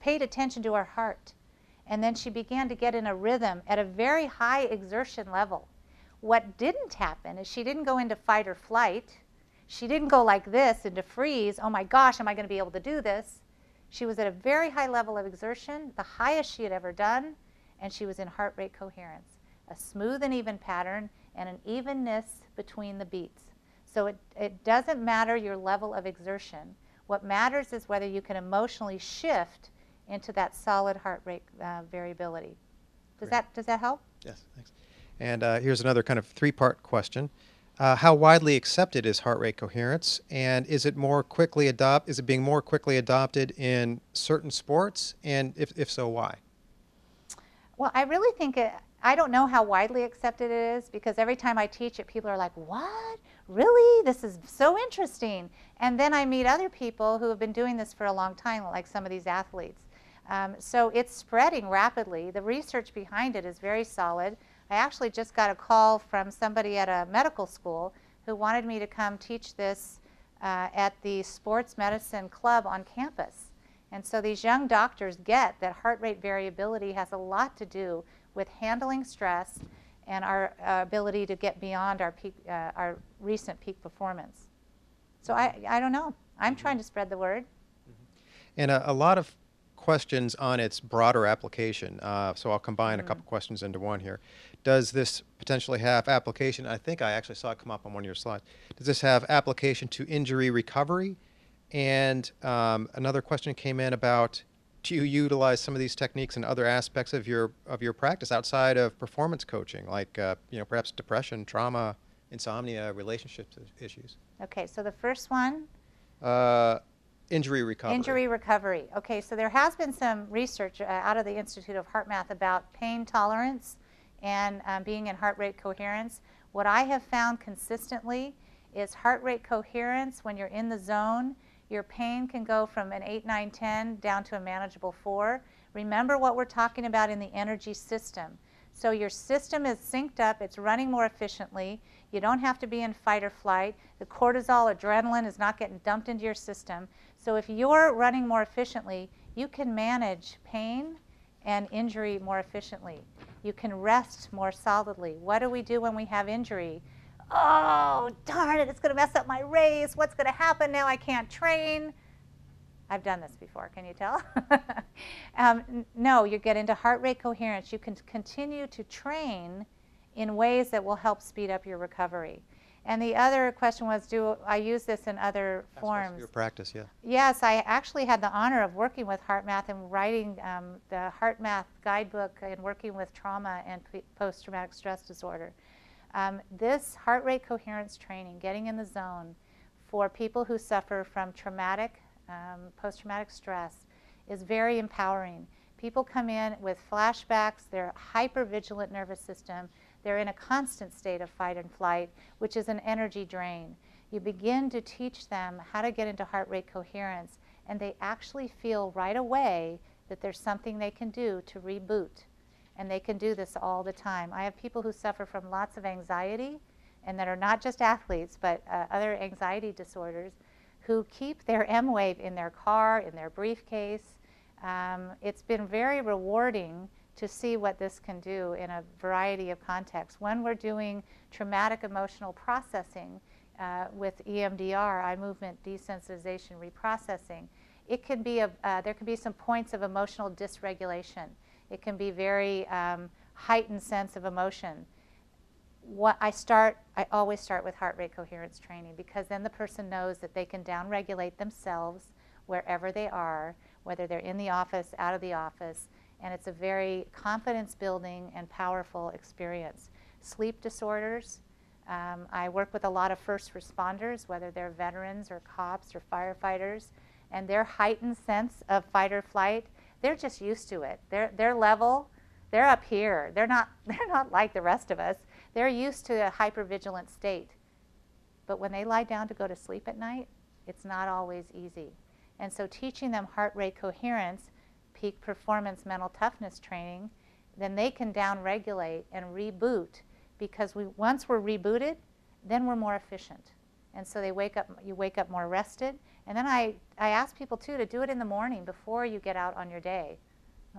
paid attention to her heart. And then she began to get in a rhythm at a very high exertion level. What didn't happen is she didn't go into fight or flight. She didn't go like this into freeze. Oh my gosh, am I going to be able to do this? She was at a very high level of exertion, the highest she had ever done, and she was in heart rate coherence. A smooth and even pattern and an evenness between the beats. So it doesn't matter your level of exertion. What matters is whether you can emotionally shift into that solid heart rate variability. Does that help? Yes, thanks. And here's another kind of three-part question. How widely accepted is heart rate coherence, and is it being more quickly adopted in certain sports, and if so, why? Well, I really think I don't know how widely accepted it is, because every time I teach it, people are like, what? Really? This is so interesting. And then I meet other people who have been doing this for a long time, like some of these athletes. So it's spreading rapidly. The research behind it is very solid. I actually just got a call from somebody at a medical school who wanted me to come teach this at the sports medicine club on campus. And so these young doctors get that heart rate variability has a lot to do with handling stress, and our ability to get beyond our recent peak performance. So I don't know. I'm trying to spread the word. And a lot of questions on its broader application. So I'll combine a couple questions into one here. Does this potentially have application? I think I actually saw it come up on one of your slides. Does this have application to injury recovery? And another question came in about, do you utilize some of these techniques in other aspects of your practice outside of performance coaching, like perhaps depression, trauma, insomnia, relationship issues? Okay, so the first one. Injury recovery. Injury recovery. Okay, so there has been some research out of the Institute of Heart Math about pain tolerance and being in heart rate coherence. What I have found consistently is heart rate coherence. When you're in the zone, your pain can go from an 8, 9, 10 down to a manageable 4. Remember what we're talking about in the energy system. So your system is synced up, it's running more efficiently. You don't have to be in fight or flight. The cortisol, adrenaline is not getting dumped into your system. So if you're running more efficiently, you can manage pain and injury more efficiently. You can rest more solidly. What do we do when we have injury? Oh, darn it, it's going to mess up my race. What's going to happen now? I can't train. I've done this before, can you tell? No, you get into heart rate coherence. You can continue to train in ways that will help speed up your recovery. And the other question was, do I use this in other forms? Your practice, yeah. Yes, I actually had the honor of working with Heart Math and writing the Heart Math guidebook and working with trauma and post-traumatic stress disorder. This heart rate coherence training, getting in the zone for people who suffer from traumatic, post-traumatic stress, is very empowering. People come in with flashbacks, their hypervigilant nervous system, they're in a constant state of fight and flight, which is an energy drain. You begin to teach them how to get into heart rate coherence, and they actually feel right away that there's something they can do to reboot. And they can do this all the time. I have people who suffer from lots of anxiety, and that are not just athletes, but other anxiety disorders, who keep their M-Wave in their car, in their briefcase. It's been very rewarding to see what this can do in a variety of contexts. When we're doing traumatic emotional processing with EMDR, eye movement desensitization reprocessing, it can be there can be some points of emotional dysregulation. It can be very heightened sense of emotion. I always start with heart rate coherence training, because then the person knows that they can downregulate themselves wherever they are, whether they're in the office, out of the office, and it's a very confidence-building and powerful experience. Sleep disorders, I work with a lot of first responders, whether they're veterans or cops or firefighters, and their heightened sense of fight or flight, they're just used to it. They're level, they're up here. They're not like the rest of us. They're used to a hypervigilant state. But when they lie down to go to sleep at night, it's not always easy. And so teaching them heart rate coherence, peak performance mental toughness training, then they can downregulate and reboot, because once we're rebooted, then we're more efficient. And so you wake up more rested. And then I ask people too to do it in the morning before you get out on your day.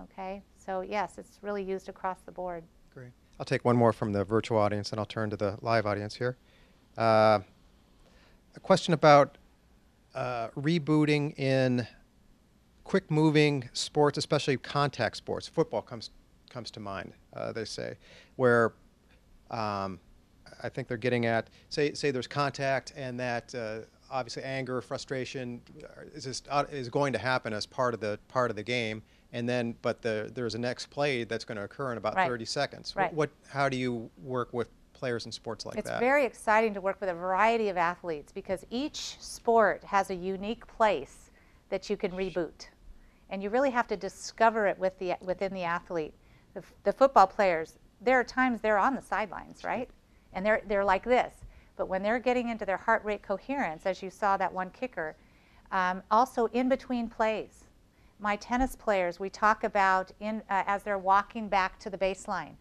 Okay? So yes, it's really used across the board. Great. I'll take one more from the virtual audience, and I'll turn to the live audience here. A question about rebooting in quick-moving sports, especially contact sports. Football comes to mind, they say, where I think they're getting at, say there's contact, and that obviously anger, frustration is going to happen as part of the game, and then there's a next play that's going to occur in about 30 seconds. Right. How do you work with players in sports like that? It's very exciting to work with a variety of athletes, because each sport has a unique place that you can reboot, and you really have to discover it within the athlete. The football players, there are times they're on the sidelines, right? And they're like this. But when they're getting into their heart rate coherence, as you saw that one kicker, also in between plays. My tennis players, we talk about as they're walking back to the baseline,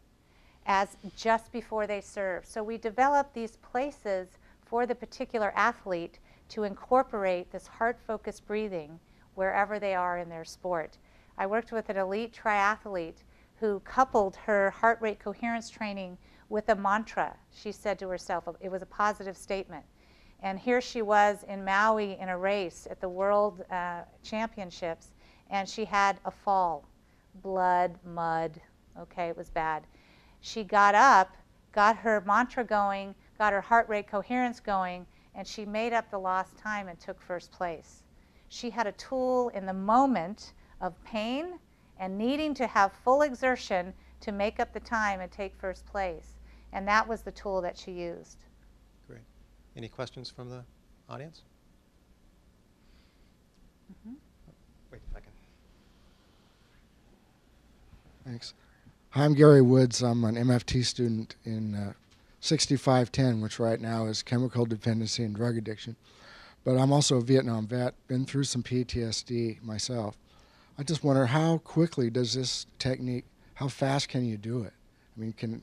as just before they serve. So we develop these places for the particular athlete to incorporate this heart-focused breathing wherever they are in their sport. I worked with an elite triathlete who coupled her heart rate coherence training with a mantra. She said to herself, it was a positive statement. And here she was in Maui in a race at the World Championships, and she had a fall. Blood, mud, okay, it was bad. She got up, got her mantra going, got her heart rate coherence going, and she made up the lost time and took first place. She had a tool in the moment of pain and needing to have full exertion to make up the time and take first place. And that was the tool that she used. Great. Any questions from the audience? Mm-hmm. Wait a second. Thanks. Hi, I'm Gary Woods. I'm an MFT student in 6510, which right now is chemical dependency and drug addiction. But I'm also a Vietnam vet, been through some PTSD myself. I just wonder, how quickly does this technique, how fast can you do it? I mean, can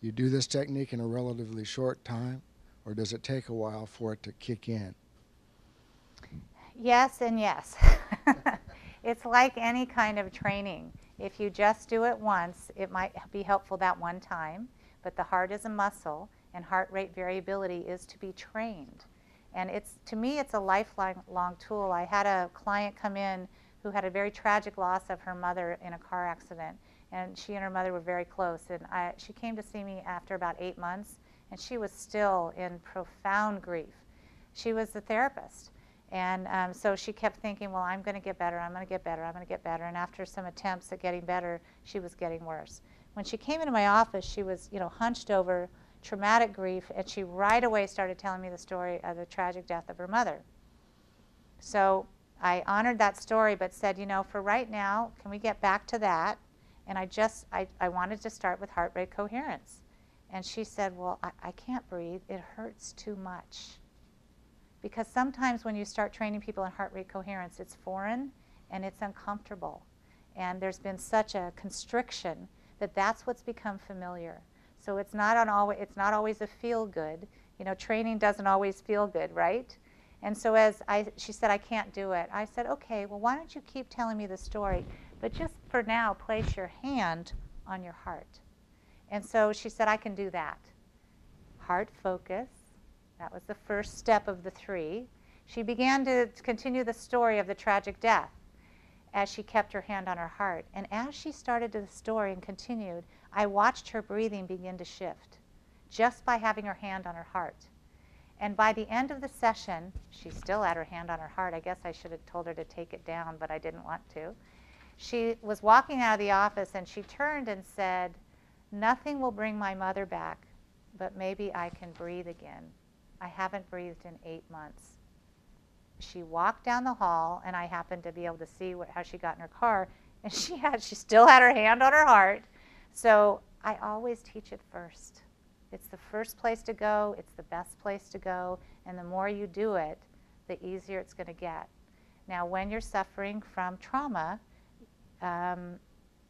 you do this technique in a relatively short time, or does it take a while for it to kick in? Yes and yes. It's like any kind of training. If you just do it once, it might be helpful that one time, but the heart is a muscle, and heart rate variability is to be trained. And to me, it's a lifelong tool. I had a client come in who had a very tragic loss of her mother in a car accident, and she and her mother were very close. And she came to see me after about 8 months, and she was still in profound grief. She was the therapist. And so she kept thinking, well, I'm going to get better, I'm going to get better, I'm going to get better. And after some attempts at getting better, she was getting worse. When she came into my office, she was, hunched over, traumatic grief, and she right away started telling me the story of the tragic death of her mother. So I honored that story, but said, for right now, can we get back to that? And I wanted to start with heart rate coherence. And she said, well, I can't breathe, it hurts too much. Because sometimes when you start training people in heart rate coherence, it's foreign and it's uncomfortable. And there's been such a constriction that that's what's become familiar. So it's not always a feel good. Training doesn't always feel good, right? And so she said, I can't do it. I said, okay, well, why don't you keep telling me the story, but just for now, place your hand on your heart. And so she said, I can do that. Heart focus. That was the first step of the 3. She began to continue the story of the tragic death as she kept her hand on her heart. And as she started the story and continued, I watched her breathing begin to shift just by having her hand on her heart. And by the end of the session, she still had her hand on her heart. I guess I should have told her to take it down, but I didn't want to. She was walking out of the office and she turned and said, nothing will bring my mother back, but maybe I can breathe again. I haven't breathed in 8 months. She walked down the hall, and I happened to be able to see how she got in her car, and she still had her hand on her heart. So I always teach it first. It's the first place to go, it's the best place to go, and the more you do it, the easier it's going to get. Now, when you're suffering from trauma,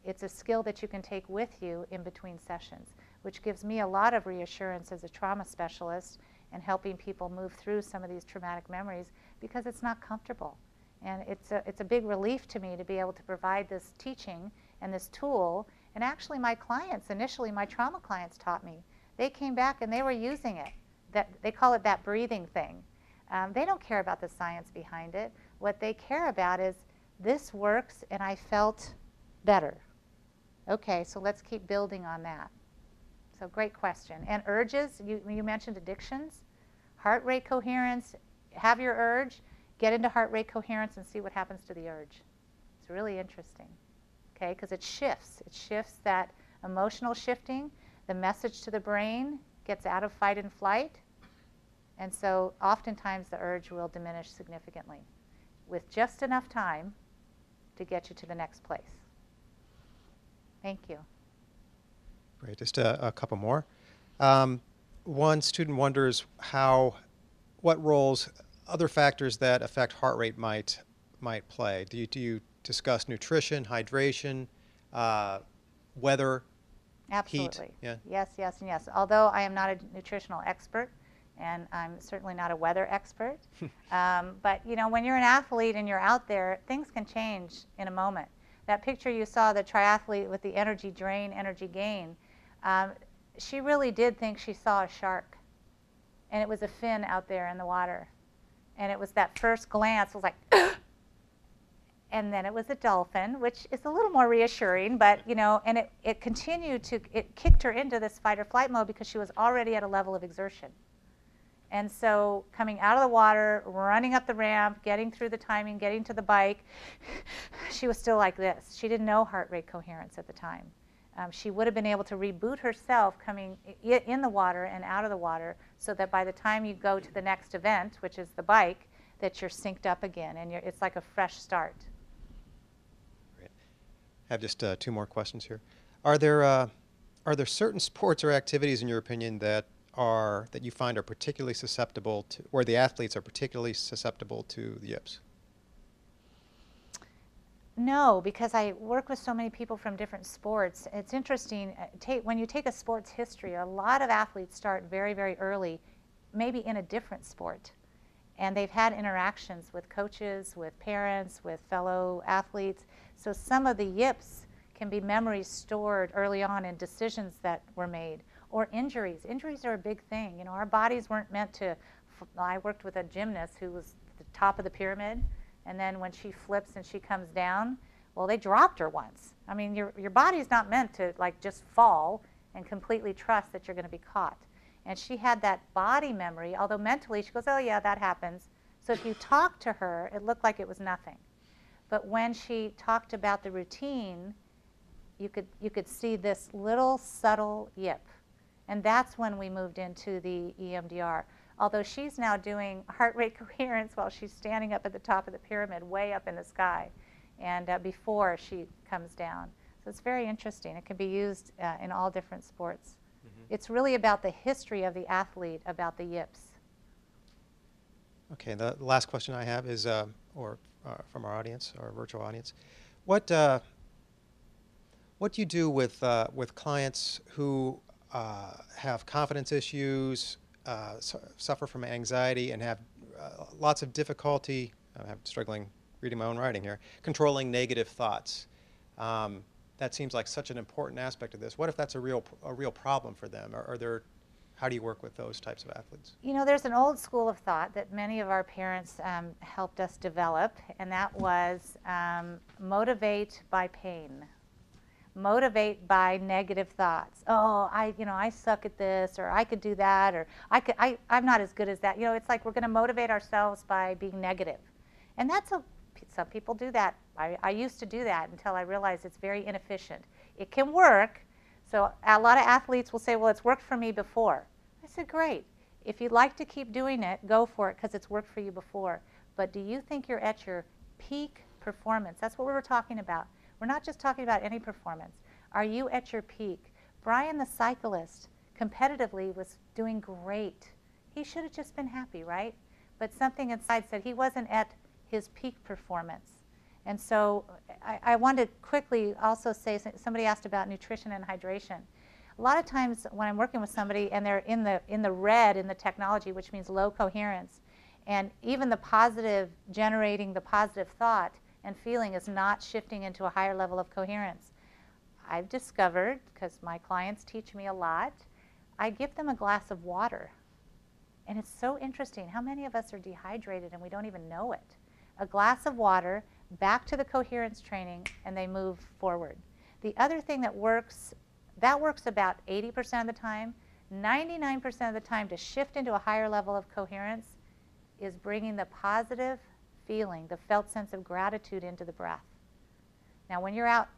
it's a skill that you can take with you in between sessions, which gives me a lot of reassurance as a trauma specialist and helping people move through some of these traumatic memories, because it's not comfortable. And it's a big relief to me to be able to provide this teaching and this tool. And actually my clients, initially my trauma clients taught me. They came back and they were using it. They call it that breathing thing. They don't care about the science behind it. What they care about is, this works and I felt better. Okay, so let's keep building on that. So great question. And urges, you mentioned addictions. Heart rate coherence, have your urge, get into heart rate coherence and see what happens to the urge. It's really interesting, okay, because it shifts. It shifts that emotional shifting. The message to the brain gets out of fight and flight. And so oftentimes the urge will diminish significantly with just enough time to get you to the next place. Thank you. Great. Just a couple more. One student wonders what roles, other factors that affect heart rate might play. Do you discuss nutrition, hydration, weather, Absolutely. heat? Yeah. Yes, yes, and yes. Although I am not a nutritional expert, and I'm certainly not a weather expert, but when you're an athlete and you're out there, things can change in a moment. That picture you saw, the triathlete with the energy drain, energy gain, she really did think she saw a shark. And it was a fin out there in the water. And it was that first glance, it was like, and then it was a dolphin, which is a little more reassuring, but and it continued to, it kicked her into this fight or flight mode because she was already at a level of exertion. And so coming out of the water, running up the ramp, getting through the timing, getting to the bike, she was still like this. She didn't know heart rate coherence at the time. She would have been able to reboot herself coming in the water and out of the water so that by the time you go to the next event, which is the bike, that you're synced up again and it's like a fresh start. Great. I have just 2 more questions here. Are there certain sports or activities, in your opinion, that you find are particularly susceptible to, where the athletes are particularly susceptible to the yips? No, because I work with so many people from different sports. It's interesting, when you take a sports history, a lot of athletes start very, very early, maybe in a different sport. And they've had interactions with coaches, with parents, with fellow athletes. So some of the yips can be memories stored early on in decisions that were made. Or injuries. Injuries are a big thing. Our bodies weren't meant to, I worked with a gymnast who was at the top of the pyramid. And then when she flips and she comes down, well, they dropped her once. I mean, your body's not meant to just fall and completely trust that you're going to be caught. And she had that body memory, although mentally she goes, oh yeah, that happens. So if you talked to her, it looked like it was nothing. But when she talked about the routine, you could see this little subtle yip. And that's when we moved into the EMDR. Although she's now doing heart rate coherence while she's standing up at the top of the pyramid, way up in the sky, and before she comes down. So it's very interesting. It can be used in all different sports. Mm-hmm. It's really about the history of the athlete, about the yips. Okay, the last question I have is, from our audience, our virtual audience, what do you do with clients who have confidence issues, suffer from anxiety, and have lots of difficulty, I'm struggling reading my own writing here, controlling negative thoughts? That seems like such an important aspect of this. What if that's a real problem for them? How do you work with those types of athletes? There's an old school of thought that many of our parents helped us develop, and that was motivate by pain. Motivate by negative thoughts. Oh, I suck at this, or I could do that, or I'm not as good as that. It's like we're going to motivate ourselves by being negative. And some people do that. I used to do that until I realized it's very inefficient. It can work. So a lot of athletes will say, well, it's worked for me before. I said, great. If you'd like to keep doing it, go for it because it's worked for you before. But do you think you're at your peak performance? That's what we were talking about. We're not just talking about any performance. Are you at your peak? Brian the cyclist competitively was doing great. He should have just been happy, right? But something inside said he wasn't at his peak performance. And so I want to quickly also say, somebody asked about nutrition and hydration. A lot of times when I'm working with somebody and they're in the red in the technology, which means low coherence, and even the positive, generating the positive thought and feeling is not shifting into a higher level of coherence. I've discovered, because my clients teach me a lot, I give them a glass of water. And it's so interesting how many of us are dehydrated and we don't even know it. A glass of water, back to the coherence training, and they move forward. The other thing that works about 80% of the time. 99% of the time to shift into a higher level of coherence is bringing the positive feeling, the felt sense of gratitude into the breath. Now when you're out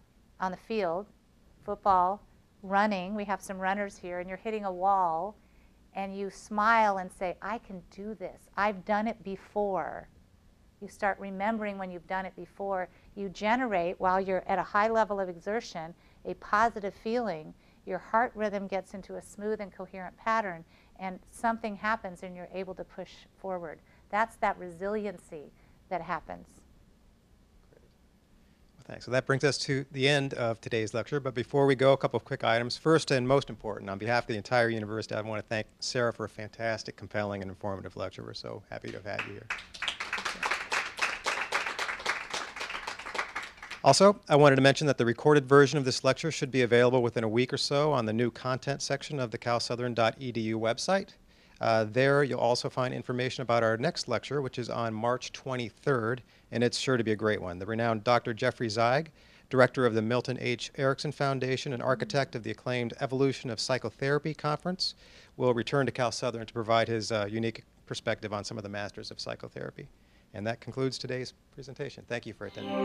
on the field, football, running, we have some runners here, and you're hitting a wall, and you smile and say, I can do this. I've done it before. You start remembering when you've done it before. You generate, while you're at a high level of exertion, a positive feeling. Your heart rhythm gets into a smooth and coherent pattern, and something happens and you're able to push forward. That's that resiliency that happens. Great. Well, thanks. So that brings us to the end of today's lecture. But before we go, a couple of quick items. First and most important, on behalf of the entire university, I want to thank Sara for a fantastic, compelling, and informative lecture. We're so happy to have had you here. Also, I wanted to mention that the recorded version of this lecture should be available within a week or so on the new content section of the calsouthern.edu website. There you'll also find information about our next lecture, which is on March 23rd, and it's sure to be a great one. The renowned Dr. Jeffrey Zeig, director of the Milton H. Erickson Foundation and architect of the acclaimed Evolution of Psychotherapy Conference, will return to Cal Southern to provide his unique perspective on some of the masters of psychotherapy. And that concludes today's presentation. Thank you for attending.